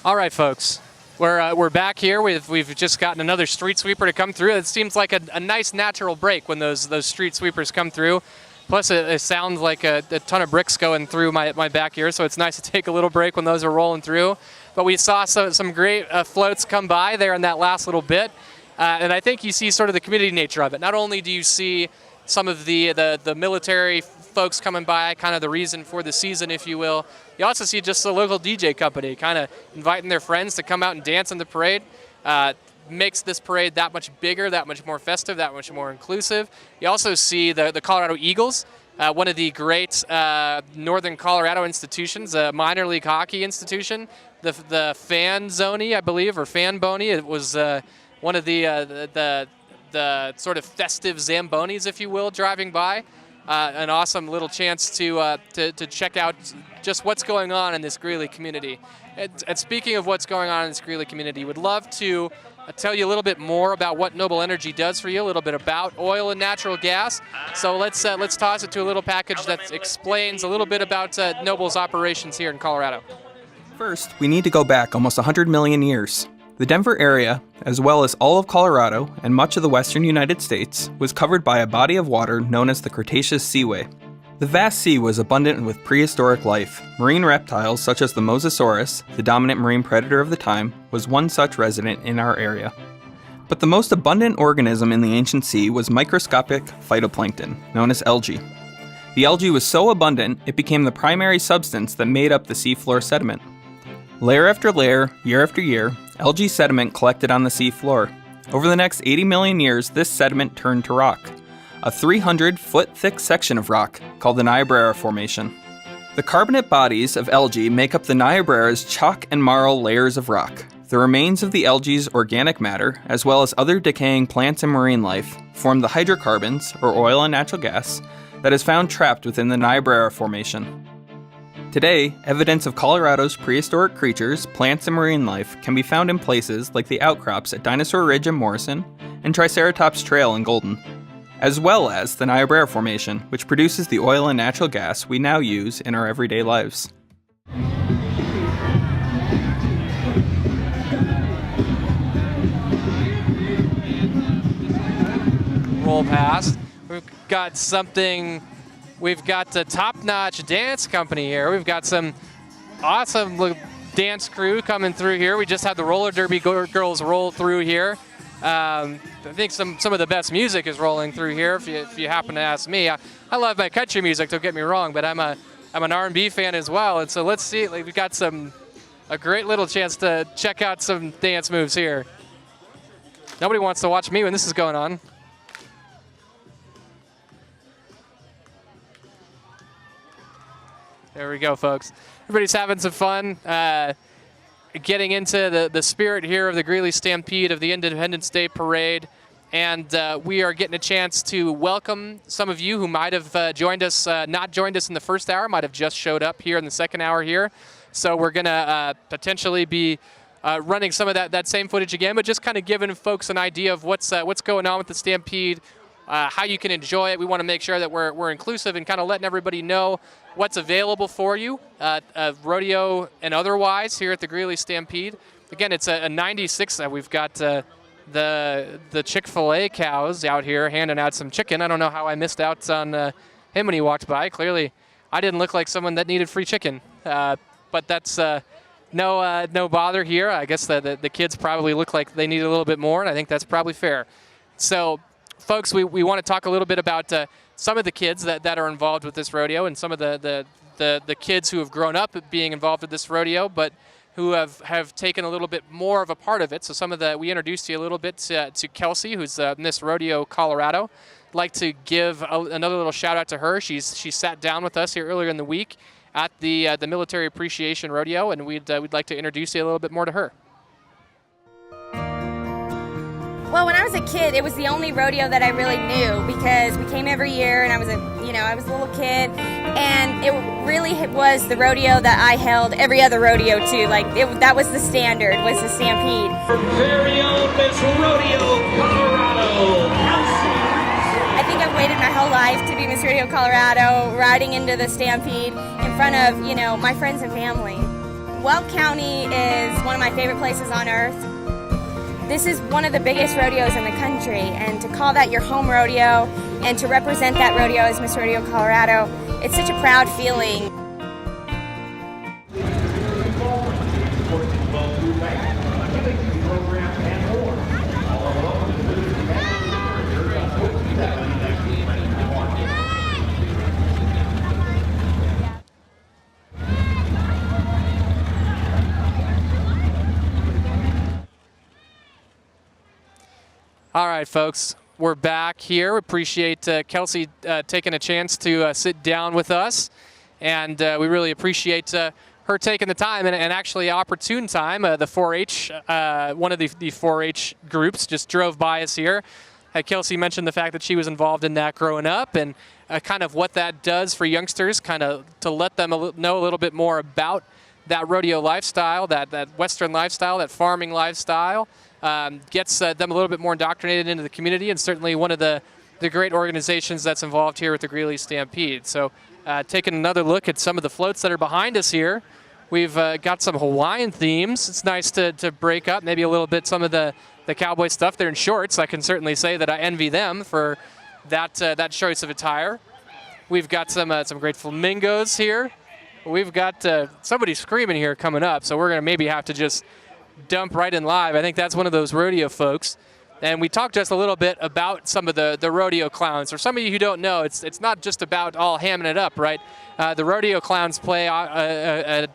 All right, folks, we're back here. We've just gotten another street sweeper to come through. It seems like a nice natural break when those street sweepers come through. Plus, it sounds like a ton of bricks going through my back here, so it's nice to take a little break when those are rolling through. But we saw some great floats come by there in that last little bit, and I think you see sort of the community nature of it. Not only do you see some of the military folks coming by, kind of the reason for the season, if you will. You also see just a local DJ company kind of inviting their friends to come out and dance in the parade. Makes this parade that much bigger, that much more festive, that much more inclusive. You also see the Colorado Eagles, one of the great northern Colorado institutions, a minor league hockey institution, the Fan Zoni, I believe, or Fan Boni. It was one of the sort of festive Zambonis, if you will, driving by. An awesome little chance to check out just what's going on in this Greeley community. And speaking of what's going on in this Greeley community, would love to tell you a little bit more about what Noble Energy does for you, a little bit about oil and natural gas. So let's toss it to a little package that explains a little bit about Noble's operations here in Colorado. First, we need to go back almost 100 million years. The Denver area, as well as all of Colorado and much of the western United States, was covered by a body of water known as the Cretaceous Seaway. The vast sea was abundant with prehistoric life. Marine reptiles such as the Mosasaurus, the dominant marine predator of the time, was one such resident in our area. But the most abundant organism in the ancient sea was microscopic phytoplankton, known as algae. The algae was so abundant, it became the primary substance that made up the seafloor sediment. Layer after layer, year after year, algae sediment collected on the seafloor. Over the next 80 million years, this sediment turned to rock, a 300-foot thick section of rock called the Niobrara Formation. The carbonate bodies of algae make up the Niobrara's chalk and marl layers of rock. The remains of the algae's organic matter, as well as other decaying plants and marine life, form the hydrocarbons, or oil and natural gas, that is found trapped within the Niobrara Formation. Today, evidence of Colorado's prehistoric creatures, plants, and marine life can be found in places like the outcrops at Dinosaur Ridge in Morrison and Triceratops Trail in Golden, as well as the Niobrara Formation, which produces the oil and natural gas we now use in our everyday lives. Roll past. We've got a top-notch dance company here. We've got some awesome dance crew coming through here. We just had the roller derby girls roll through here. I think some of the best music is rolling through here. If you happen to ask me, I love my country music. Don't get me wrong, but I'm an R&B fan as well. And so let's see. We've got a great little chance to check out some dance moves here. Nobody wants to watch me when this is going on. There we go, folks. Everybody's having some fun, getting into the spirit here of the Greeley Stampede of the Independence Day Parade. And we are getting a chance to welcome some of you who might have joined us, not joined us in the first hour, might have just showed up here in the second hour here. So we're going to potentially be running some of that same footage again, but just kind of giving folks an idea of what's going on with the Stampede, how you can enjoy it. We want to make sure that we're inclusive and kind of letting everybody know what's available for you, rodeo and otherwise, here at the Greeley Stampede. Again, it's a 96. We've got the Chick-fil-A cows out here handing out some chicken. I don't know how I missed out on him when he walked by. Clearly, I didn't look like someone that needed free chicken. But that's no bother here. I guess the kids probably look like they need a little bit more, and I think that's probably fair. So, folks, we want to talk a little bit about some of the kids that are involved with this rodeo, and some of the kids who have grown up being involved with this rodeo, but who have taken a little bit more of a part of it. So we introduced you a little bit to Kelsey, who's Miss Rodeo Colorado. I'd like to give another little shout out to her. She sat down with us here earlier in the week at the Military Appreciation Rodeo, and we'd like to introduce you a little bit more to her. Well, when I was a kid, it was the only rodeo that I really knew, because we came every year, and I was a little kid, and it really was the rodeo that I held every other rodeo too. That was the standard, was the Stampede. Very own Miss Rodeo Colorado. I think I've waited my whole life to be Miss Rodeo Colorado, riding into the Stampede in front of, my friends and family. Weld County is one of my favorite places on earth. This is one of the biggest rodeos in the country, and to call that your home rodeo and to represent that rodeo as Miss Rodeo Colorado, it's such a proud feeling. All right, folks, we're back here. We appreciate Kelsey taking a chance to sit down with us, and we really appreciate her her taking the time and actually opportune time. The 4-H, one of the 4-H groups just drove by us here. Kelsey mentioned the fact that she was involved in that growing up and kind of what that does for youngsters, kind of to let them know a little bit more about that rodeo lifestyle, that Western lifestyle, that farming lifestyle, gets them a little bit more indoctrinated into the community, and certainly one of the great organizations that's involved here with the Greeley Stampede. So taking another look at some of the floats that are behind us here, we've got some Hawaiian themes. It's nice to break up maybe a little bit some of the cowboy stuff. They're in shorts. I can certainly say that I envy them for that choice of attire. We've got some great flamingos here. We've got somebody screaming here coming up, so we're going to maybe have to just dump right in live. I think that's one of those rodeo folks. And we talked just a little bit about some of the rodeo clowns. For some of you who don't know, it's not just about all hamming it up, right? The rodeo clowns play a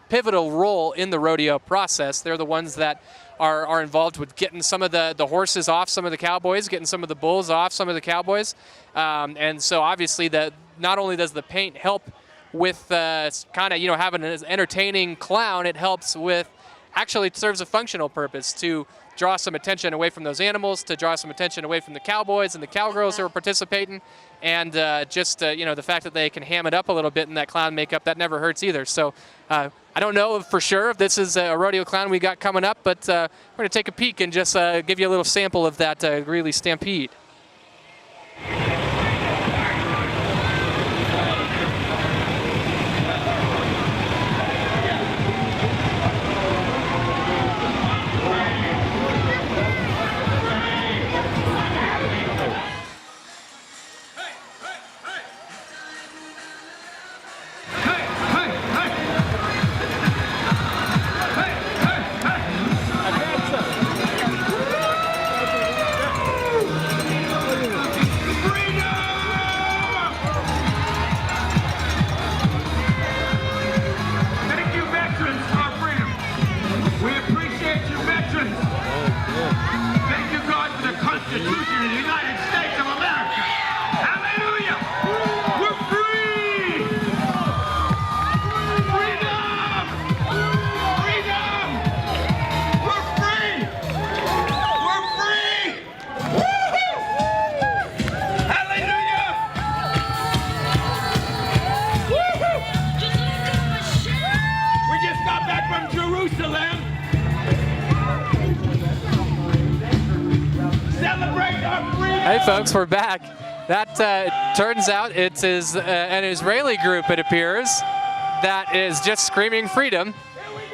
pivotal role in the rodeo process. They're the ones that are involved with getting some of the horses off some of the cowboys, getting some of the bulls off some of the cowboys. And so obviously not only does the paint help with kind of, having an entertaining clown, it helps with, actually it serves a functional purpose to draw some attention away from those animals, to draw some attention away from the cowboys and the cowgirls who are participating, and the fact that they can ham it up a little bit in that clown makeup, that never hurts either. So I don't know for sure if this is a rodeo clown we got coming up, but we're going to take a peek and just give you a little sample of that Greeley Stampede. Hey folks, we're back. That turns out it is an Israeli group, it appears, that is just screaming freedom,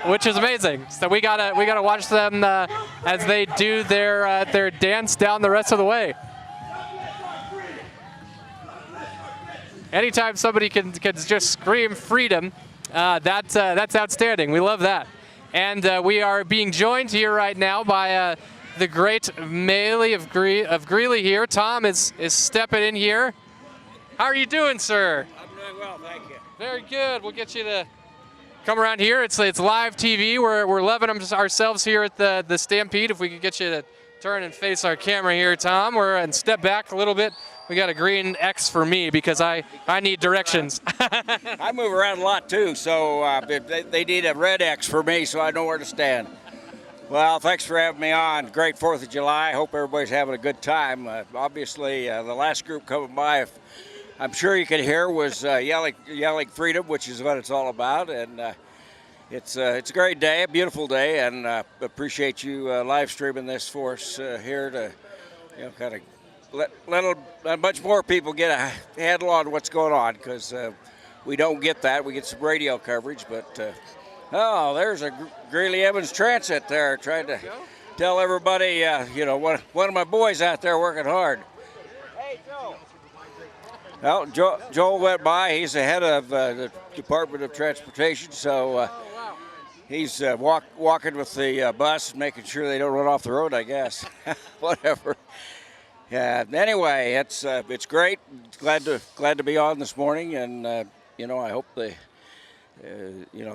which is amazing. So we gotta watch them as they do their dance down the rest of the way. Anytime somebody can just scream freedom, that's outstanding. We love that. And we are being joined here right now by the great Melee of Greeley here. Tom is stepping in here. How are you doing, sir? I'm doing well, thank you. Very good. We'll get you to come around here. It's live TV. We're loving ourselves here at the Stampede. If we could get you to turn and face our camera here, Tom, and step back a little bit. We got a green X for me because I need directions. I move around a lot too, so they need a red X for me so I know where to stand. Well, thanks for having me on. Great 4th of July. Hope everybody's having a good time. Obviously, the last group coming by, I'm sure you could hear, was yelling freedom, which is what it's all about. And it's a great day, a beautiful day, and appreciate you live streaming this for us here to kind of let a bunch more people get a handle on what's going on, because we don't get that. We get some radio coverage, but oh, there's a Greeley Evans Transit there trying to tell everybody, one of my boys out there working hard. Hey, Joe. Well, Joel went by. He's the head of the Department of Transportation, so he's walking with the bus and making sure they don't run off the road, I guess. Whatever. Yeah. Anyway, it's great. Glad to be on this morning, and I hope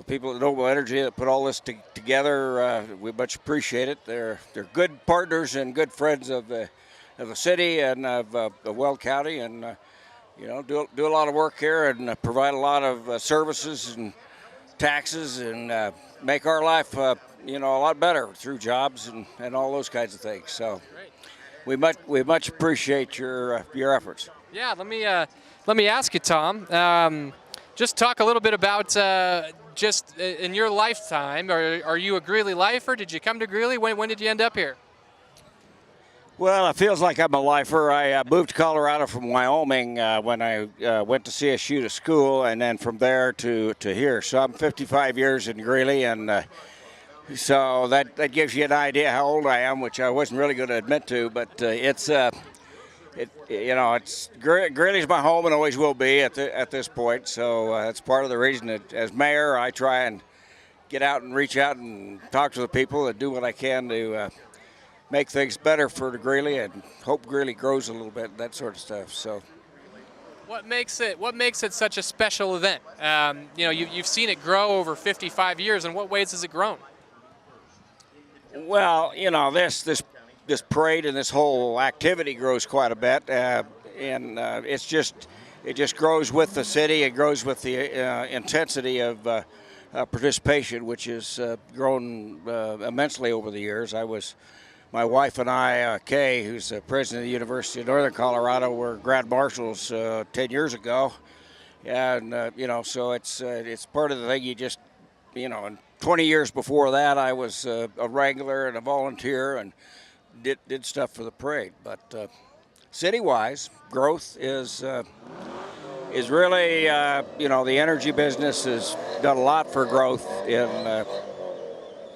people at Noble Energy that put all this together, we much appreciate it. They're good partners and good friends of the city and of Weld County, and do a lot of work here and provide a lot of services and taxes and make our life, you know, a lot better through jobs and all those kinds of things. So we much appreciate your efforts. Yeah, let me ask you, Tom. Just talk a little bit about just in your lifetime. Are you a Greeley lifer? Did you come to Greeley? When did you end up here? Well, it feels like I'm a lifer. I moved to Colorado from Wyoming when I went to CSU to school, and then from there to here. So I'm 55 years in Greeley, and so that gives you an idea how old I am, which I wasn't really going to admit to. But it's Greeley's my home and always will be at this point. So that's part of the reason that as mayor, I try and get out and reach out and talk to the people and do what I can to make things better for the Greeley and hope Greeley grows a little bit, that sort of stuff. So, what makes it such a special event? You've seen it grow over 55 years. In what ways has it grown? Well, this parade and this whole activity grows quite a bit, and it just grows with the city. It grows with the intensity of participation, which has grown immensely over the years. My wife and I, Kay, who's the president of the University of Northern Colorado, were grand marshals 10 years ago, and so it's part of the thing. And 20 years before that, I was a wrangler and a volunteer and did stuff for the parade. But city-wise, growth is really the energy business has done a lot for growth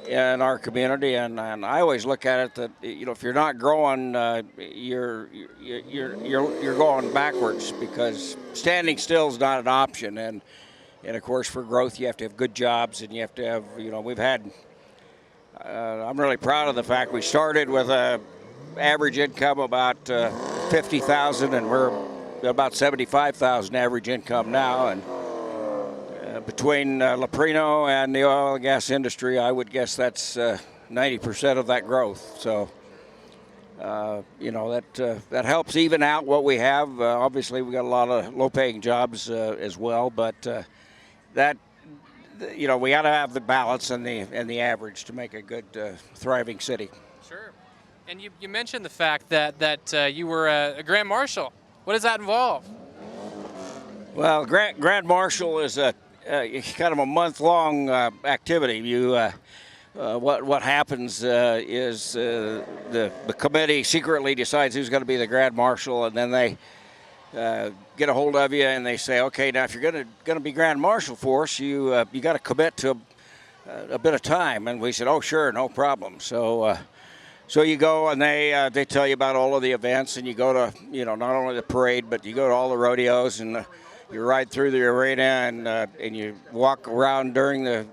in our community, and I always look at it that if you're not growing, you're going backwards, because standing still is not an option. And of course, for growth, you have to have good jobs, and you have to have we've had. I'm really proud of the fact we started with a average income about $50,000, and we're about $75,000 average income now, and. Between Leprino and the oil and gas industry, I would guess that's 90% of that growth. So, that helps even out what we have. Obviously, we got a lot of low-paying jobs as well, but we got to have the balance and the average to make a good, thriving city. Sure. And you mentioned the fact that you were a grand marshal. What does that involve? Well, grand marshal is kind of a month-long activity. What happens is the committee secretly decides who's going to be the grand marshal, and then they get a hold of you and they say, okay, now if you're going to be grand marshal for us, you got to commit to a bit of time. And we said, oh, sure, no problem. So you go, and they tell you about all of the events, and you go to not only the parade, but you go to all the rodeos, and you ride through the arena, and you walk around during the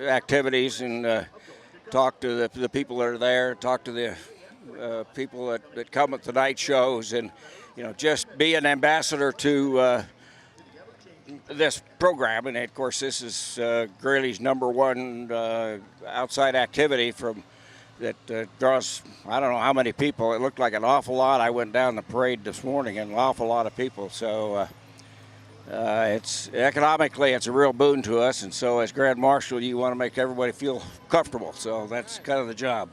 activities and talk to the people that are there, talk to the people that come at the night shows, and just be an ambassador to this program. And of course, this is Greeley's #1 outside activity that draws, I don't know how many people. It looked like an awful lot. I went down the parade this morning, and an awful lot of people. So. It's economically, it's a real boon to us, and so as Grand Marshal, you want to make everybody feel comfortable. So that's kind of the job.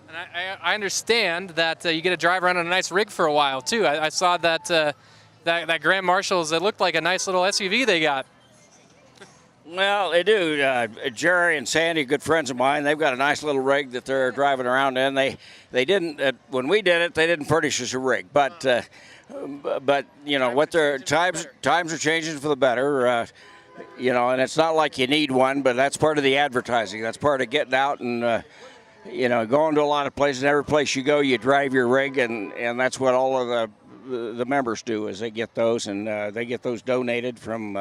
And I understand that you get to drive around on a nice rig for a while too. I saw that Grand Marshals. It looked like a nice little SUV they got. Well, they do. Jerry and Sandy, good friends of mine, they've got a nice little rig that they're driving around in. They didn't when we did it. They didn't furnish us a rig, but what their times are changing for the better. And it's not like you need one, but that's part of the advertising. That's part of getting out and going to a lot of places. Every place you go, you drive your rig, and that's what all of the members do. Is they get those, and they get those donated from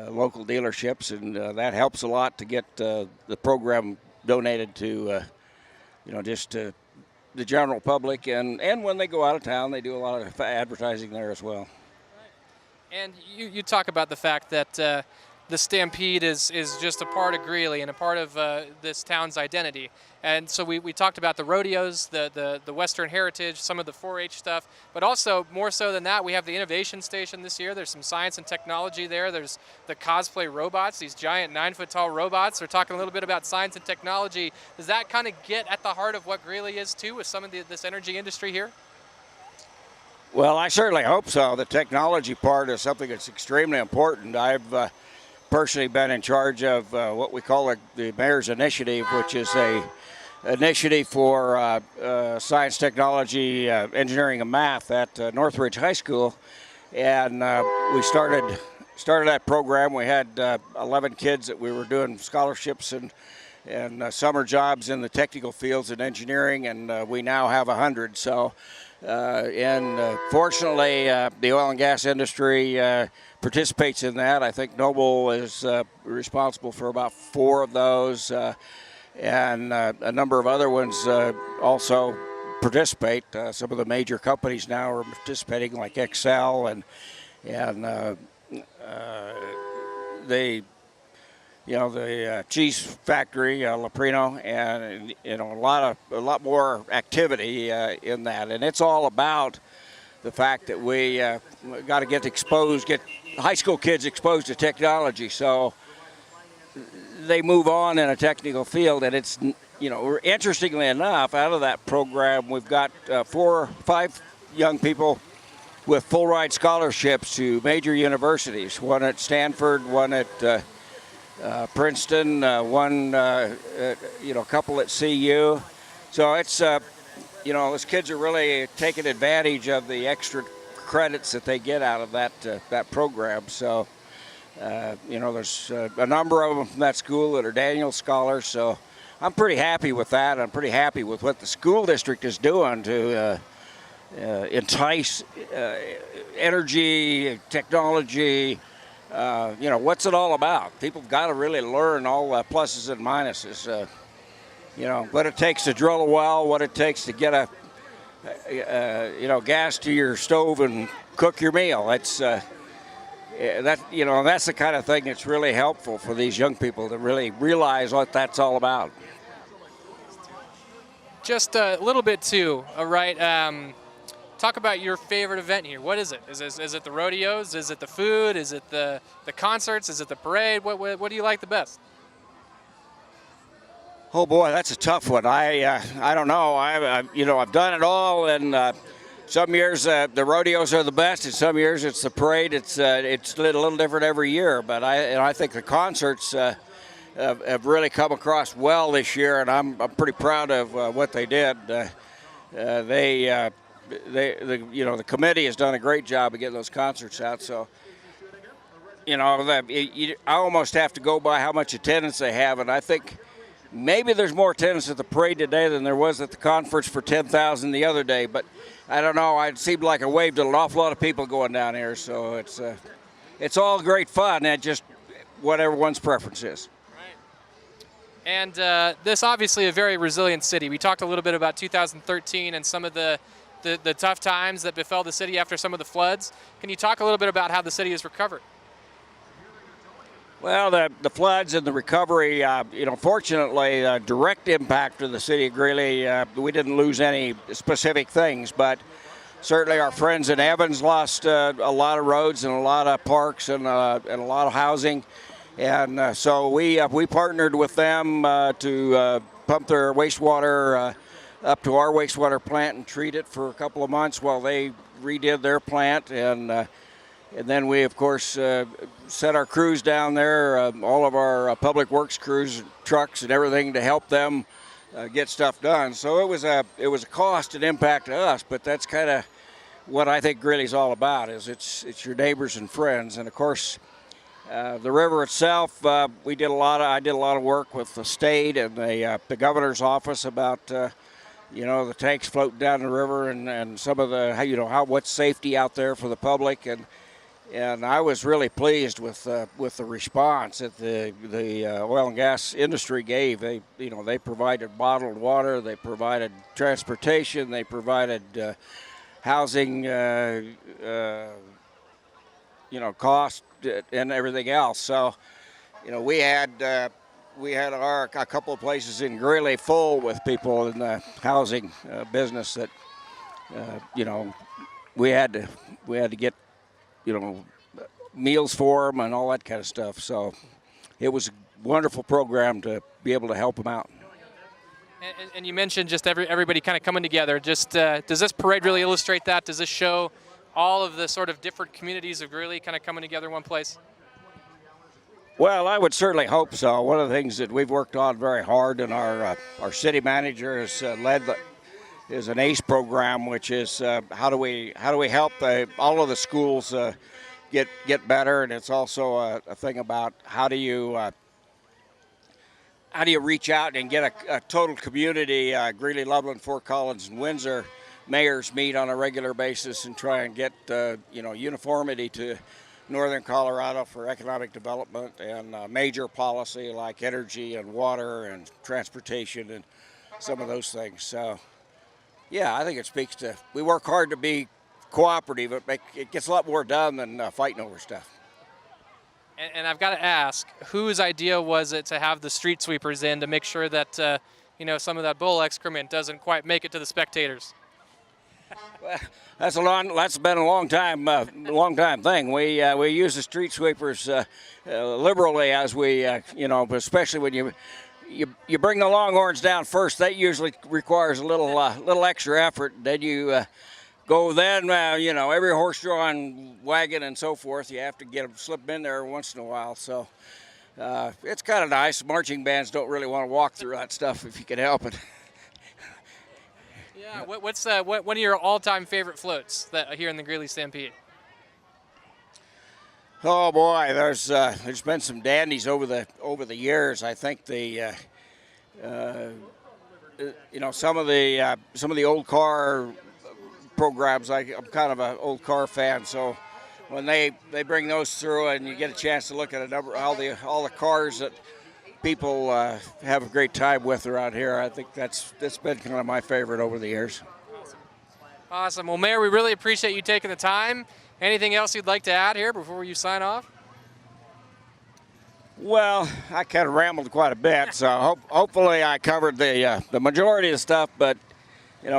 local dealerships, and that helps a lot to get the program donated to just the general public, and when they go out of town, they do a lot of advertising there as well. And you talk about the fact that the Stampede is just a part of Greeley and a part of this town's identity. And so we talked about the rodeos, the Western heritage, some of the 4-H stuff, but also more so than that, we have the Innovation Station this year. There's some science and technology there. There's the cosplay robots, these giant 9-foot-tall robots. We're talking a little bit about science and technology. Does that kind of get at the heart of what Greeley is too, with some of this energy industry here? Well, I certainly hope so. The technology part is something that's extremely important. I've personally been in charge of what we call the Mayor's Initiative, which is a initiative for science, technology, engineering, and math at Northridge High School. And we started that program. We had 11 kids that we were doing scholarships and summer jobs in the technical fields in engineering, and we now have 100. So, fortunately, the oil and gas industry participates in that. I think Noble is responsible for about 4 of those, and a number of other ones also participate. Some of the major companies now are participating, like Excel and the cheese factory, Leprino, and a lot more activity in that. And it's all about the fact that we got to get high school kids exposed to technology, so they move on in a technical field. And it's, interestingly enough, out of that program, we've got 4 or 5 young people with full ride scholarships to major universities. One at Stanford, one at Princeton, one, a couple at CU. So it's, those kids are really taking advantage of the extra credits that they get out of that program. So, there's a number of them from that school that are Daniel Scholars. So I'm pretty happy with that. I'm pretty happy with what the school district is doing to entice energy, technology. What's it all about? People have got to really learn all the pluses and minuses. What it takes to drill a well, what it takes to get gas to your stove and cook your meal. That's the kind of thing that's really helpful for these young people to really realize what that's all about. Just a little bit too, all right? Talk about your favorite event here. What is it? Is it the rodeos? Is it the food? Is it the concerts? Is it the parade? What do you like the best? Oh boy, that's a tough one. I don't know. I've done it all, and some years the rodeos are the best, and some years it's the parade. It's a little different every year. But I think the concerts have really come across well this year, and I'm pretty proud of what they did. The committee has done a great job of getting those concerts out. So, I almost have to go by how much attendance they have, and I think maybe there's more attendance at the parade today than there was at the conference for 10,000 the other day. But I don't know. It seemed like I waved at an awful lot of people going down here. So it's all great fun, and just what everyone's preference is. And this obviously a very resilient city. We talked a little bit about 2013 and some of the tough times that befell the city after some of the floods. Can you talk a little bit about how the city has recovered? Well, the floods and the recovery, fortunately, direct impact to the city of Greeley, we didn't lose any specific things, but certainly our friends in Evans lost a lot of roads and a lot of parks and a lot of housing. And so we partnered with them to pump their wastewater up to our wastewater plant and treat it for a couple of months while they redid their plant. And then we, of course, set our crews down there, all of our public works crews, trucks, and everything to help them get stuff done. So it was a cost and impact to us, but that's kind of what I think Greeley's all about. Is it's your neighbors and friends, and of course, the river itself. I did a lot of work with the state and the governor's office about the tanks floating down the river and some of the what's safety out there for the public, and I was really pleased with the response that the oil and gas industry gave. They provided bottled water, they provided transportation, they provided housing, cost and everything else. So, we had a couple of places in Greeley full with people in the housing business that, we had to get, meals for them and all that kind of stuff. So it was a wonderful program to be able to help them out. And you mentioned just everybody kind of coming together. Just does this parade really illustrate that? Does this show all of the sort of different communities of Greeley kind of coming together in one place? Well, I would certainly hope so. One of the things that we've worked on very hard, and our city manager has led is an ACE program, which is how do we help all of the schools get better, and it's also a thing about how do you reach out and get a total community. Greeley, Loveland, Fort Collins, and Windsor mayors meet on a regular basis and try and get uniformity to northern Colorado for economic development and major policy like energy and water and transportation and some of those things. So, yeah, I think it speaks to, we work hard to be cooperative. It gets a lot more done than fighting over stuff. And I've got to ask, whose idea was it to have the street sweepers in to make sure that some of that bull excrement doesn't quite make it to the spectators? Well, that's been a long time thing. We use the street sweepers liberally as we especially when you bring the longhorns down first. That usually requires a little extra effort. Then you go every horse-drawn wagon and so forth. You have to get them slip in there once in a while. So it's kind of nice. Marching bands don't really want to walk through that stuff if you can help it. Yeah. What's one of your all-time favorite floats that here in the Greeley Stampede? Oh boy, there's been some dandies over the years. I think some of the old car programs. I'm kind of an old car fan, so when they bring those through and you get a chance to look at all the cars that people have a great time with around here, I think that's been kind of my favorite over the years. Awesome. Well, Mayor, we really appreciate you taking the time. Anything else you'd like to add here before you sign off? Well, I kind of rambled quite a bit, so hopefully I covered the majority of the stuff, but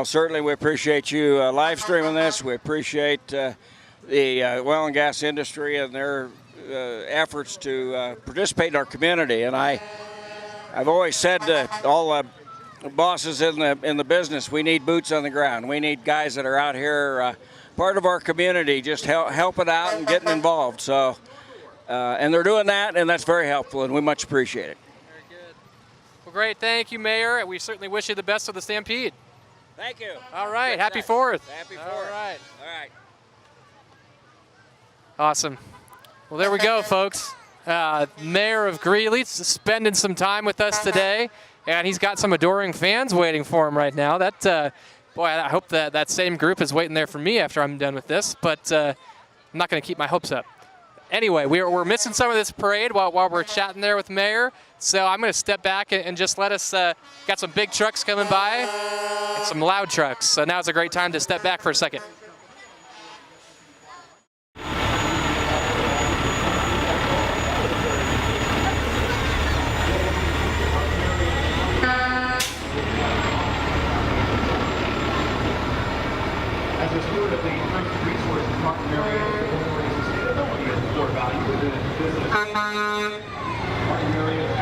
certainly we appreciate you live streaming this. We appreciate the oil and gas industry and their efforts to participate in our community. And I've always said to all the bosses in the business, we need boots on the ground. We need guys that are out here, part of our community, just helping out and getting involved. So, and they're doing that, and that's very helpful, and we much appreciate it. Very good. Well, great. Thank you, Mayor. We certainly wish you the best of the Stampede. Thank you. All right. Happy 4th. Happy 4th. All right. All right. Awesome. Well, there we go, folks. Mayor of Greeley spending some time with us today, and he's got some adoring fans waiting for him right now. Boy, I hope that same group is waiting there for me after I'm done with this, but I'm not going to keep my hopes up. Anyway, we're missing some of this parade while we're chatting there with Mayor, so I'm going to step back and just let us, got some big trucks coming by and some loud trucks, so now's a great time to step back for a second. As a steward of the resource department area, sustainability is a core value within its business. Martin area, the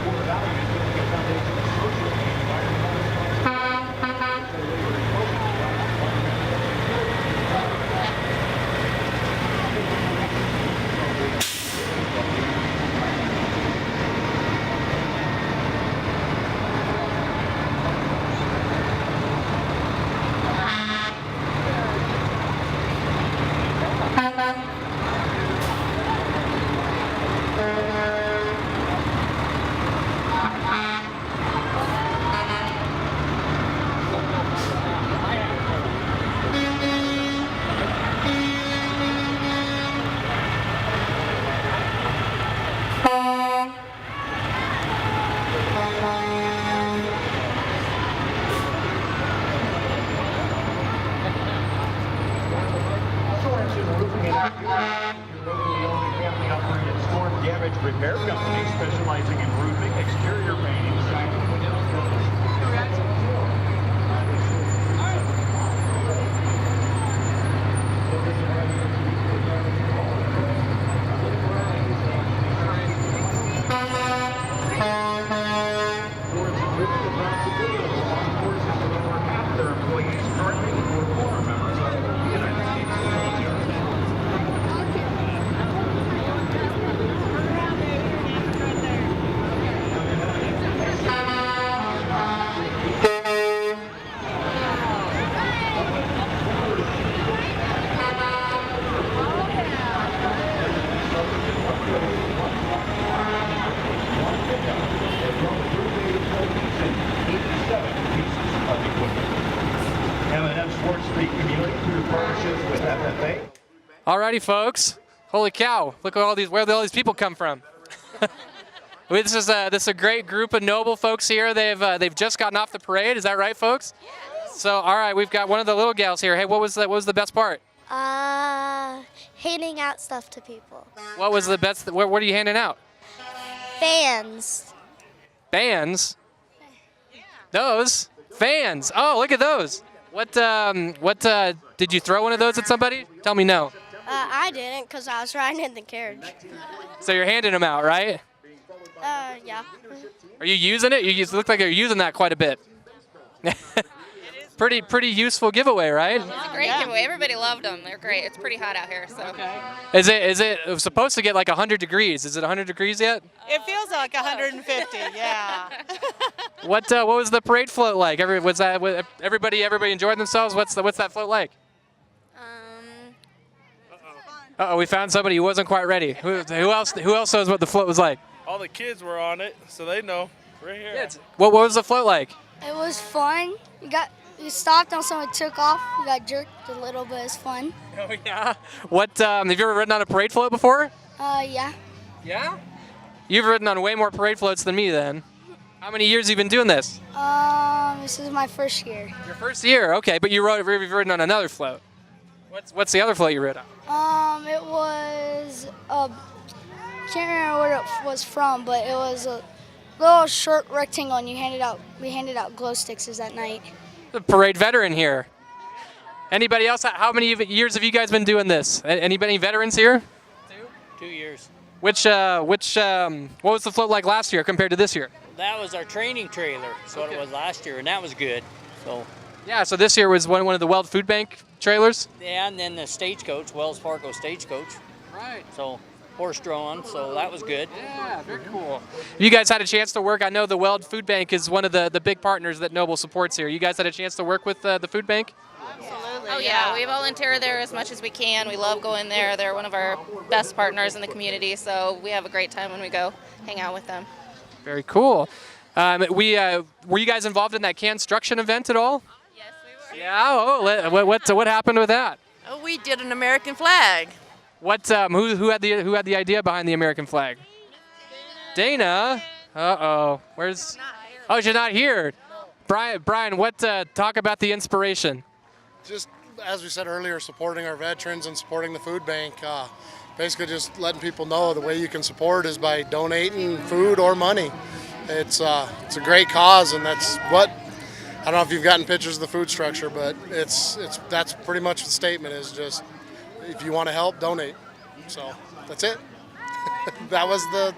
core value is the foundation of social and Locally owned and family operated storm damage repair company specializing in roofing, exterior painting, siding, windows, doors. Alrighty, folks. Holy cow! Look at all these. Where did all these people come from? This is a great group of Noble folks here. They've just gotten off the parade. Is that right, folks? Yes. So, all right, we've got one of the little gals here. Hey, what was the best part? Handing out stuff to people. What was the best? What are you handing out? Fans. Fans? Those fans. Oh, look at those. What did you throw one of those at somebody? Tell me no. I didn't because I was riding in the carriage. So you're handing them out, right? Yeah. Are you using it? You look like you're using that quite a bit. Pretty useful giveaway, right? It's a great giveaway. Everybody loved them. They're great. It's pretty hot out here, so. Okay. Is it supposed to get like 100 degrees? Is it 100 degrees yet? It feels like 150, yeah. What was the parade float like? Everybody enjoyed themselves? What's that float like? Uh-oh, we found somebody who wasn't quite ready. Who else knows what the float was like? All the kids were on it, so they know. Right here. Kids. What was the float like? It was fun. You stopped and someone took off. You got jerked a little bit. It's fun. Oh yeah. What have you ever ridden on a parade float before? Yeah. Yeah? You've ridden on way more parade floats than me then. How many years have you been doing this? This is my first year. Your first year, okay, but you've ridden on another float. What's the other float you rode on? It was can't remember where it was from, but it was a little short rectangle, and we handed out glow sticks that night. The parade veteran here. Anybody else? How many years have you guys been doing this? Any veterans here? 2 years. What was the float like last year compared to this year? That was our training trailer. That's what it was last year, and that was good. So. Yeah, so this year was one of the Weld Food Bank trailers? Yeah, and then the stagecoach, Wells Fargo stagecoach. Right. So horse-drawn, so that was good. Yeah, very cool. You guys had a chance to work. I know the Weld Food Bank is one of the big partners that Noble supports here. You guys had a chance to work with the food bank? Absolutely. Oh yeah, we volunteer there as much as we can. We love going there. They're one of our best partners in the community, so we have a great time when we go hang out with them. Very cool. Were you guys involved in that construction event at all? Yes, we were. Yeah. Oh, what happened with that? Oh, we did an American flag. What? Who had the idea behind the American flag? Dana. Uh-oh. Where's? Oh, she's not here. Brian, talk about the inspiration. Just as we said earlier, supporting our veterans and supporting the food bank. Basically, just letting people know the way you can support is by donating food or money. It's a great cause, and that's what. I don't know if you've gotten pictures of the food structure, but that's pretty much the statement is just if you want to help, donate. So that's it. That was the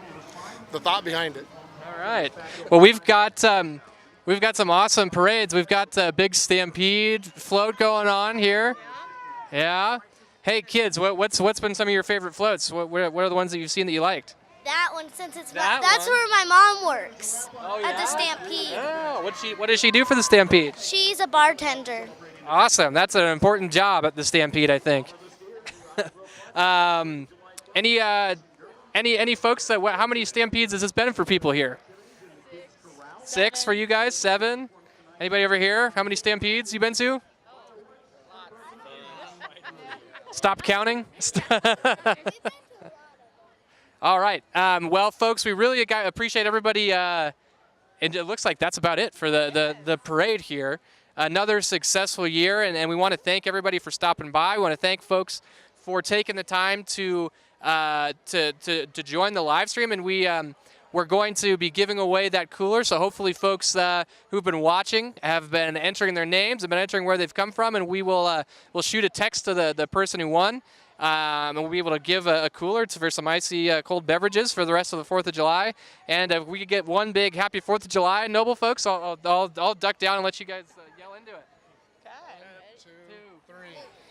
thought behind it. All right. Well, we've got some awesome parades. We've got a big Stampede float going on here. Yeah. Hey kids, what's been some of your favorite floats? What are the ones that you've seen that you liked? That one, since that's where my mom works at the Stampede. Oh, what does she do for the Stampede? She's a bartender. Awesome. That's an important job at the Stampede, I think. Any folks how many Stampedes has this been for people here? 6 for you guys? 7? Anybody over here? How many Stampedes you been to? Stop counting. All right. Well, folks, we really appreciate everybody. And it looks like that's about it for the parade here. Another successful year, and we want to thank everybody for stopping by. We want to thank folks for taking the time to join the live stream, and we're going to be giving away that cooler. So hopefully folks who've been watching have been entering their names, have been entering where they've come from, and we'll shoot a text to the person who won. And we'll be able to give a cooler for some icy cold beverages for the rest of the 4th of July. And if we could get one big happy 4th of July, Noble folks, I'll duck down and let you guys yell into it.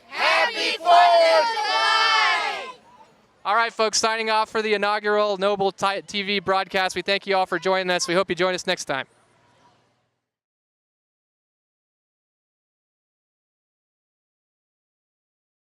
Happy 4th of July! All right, folks, signing off for the inaugural Noble TV broadcast. We thank you all for joining us. We hope you join us next time.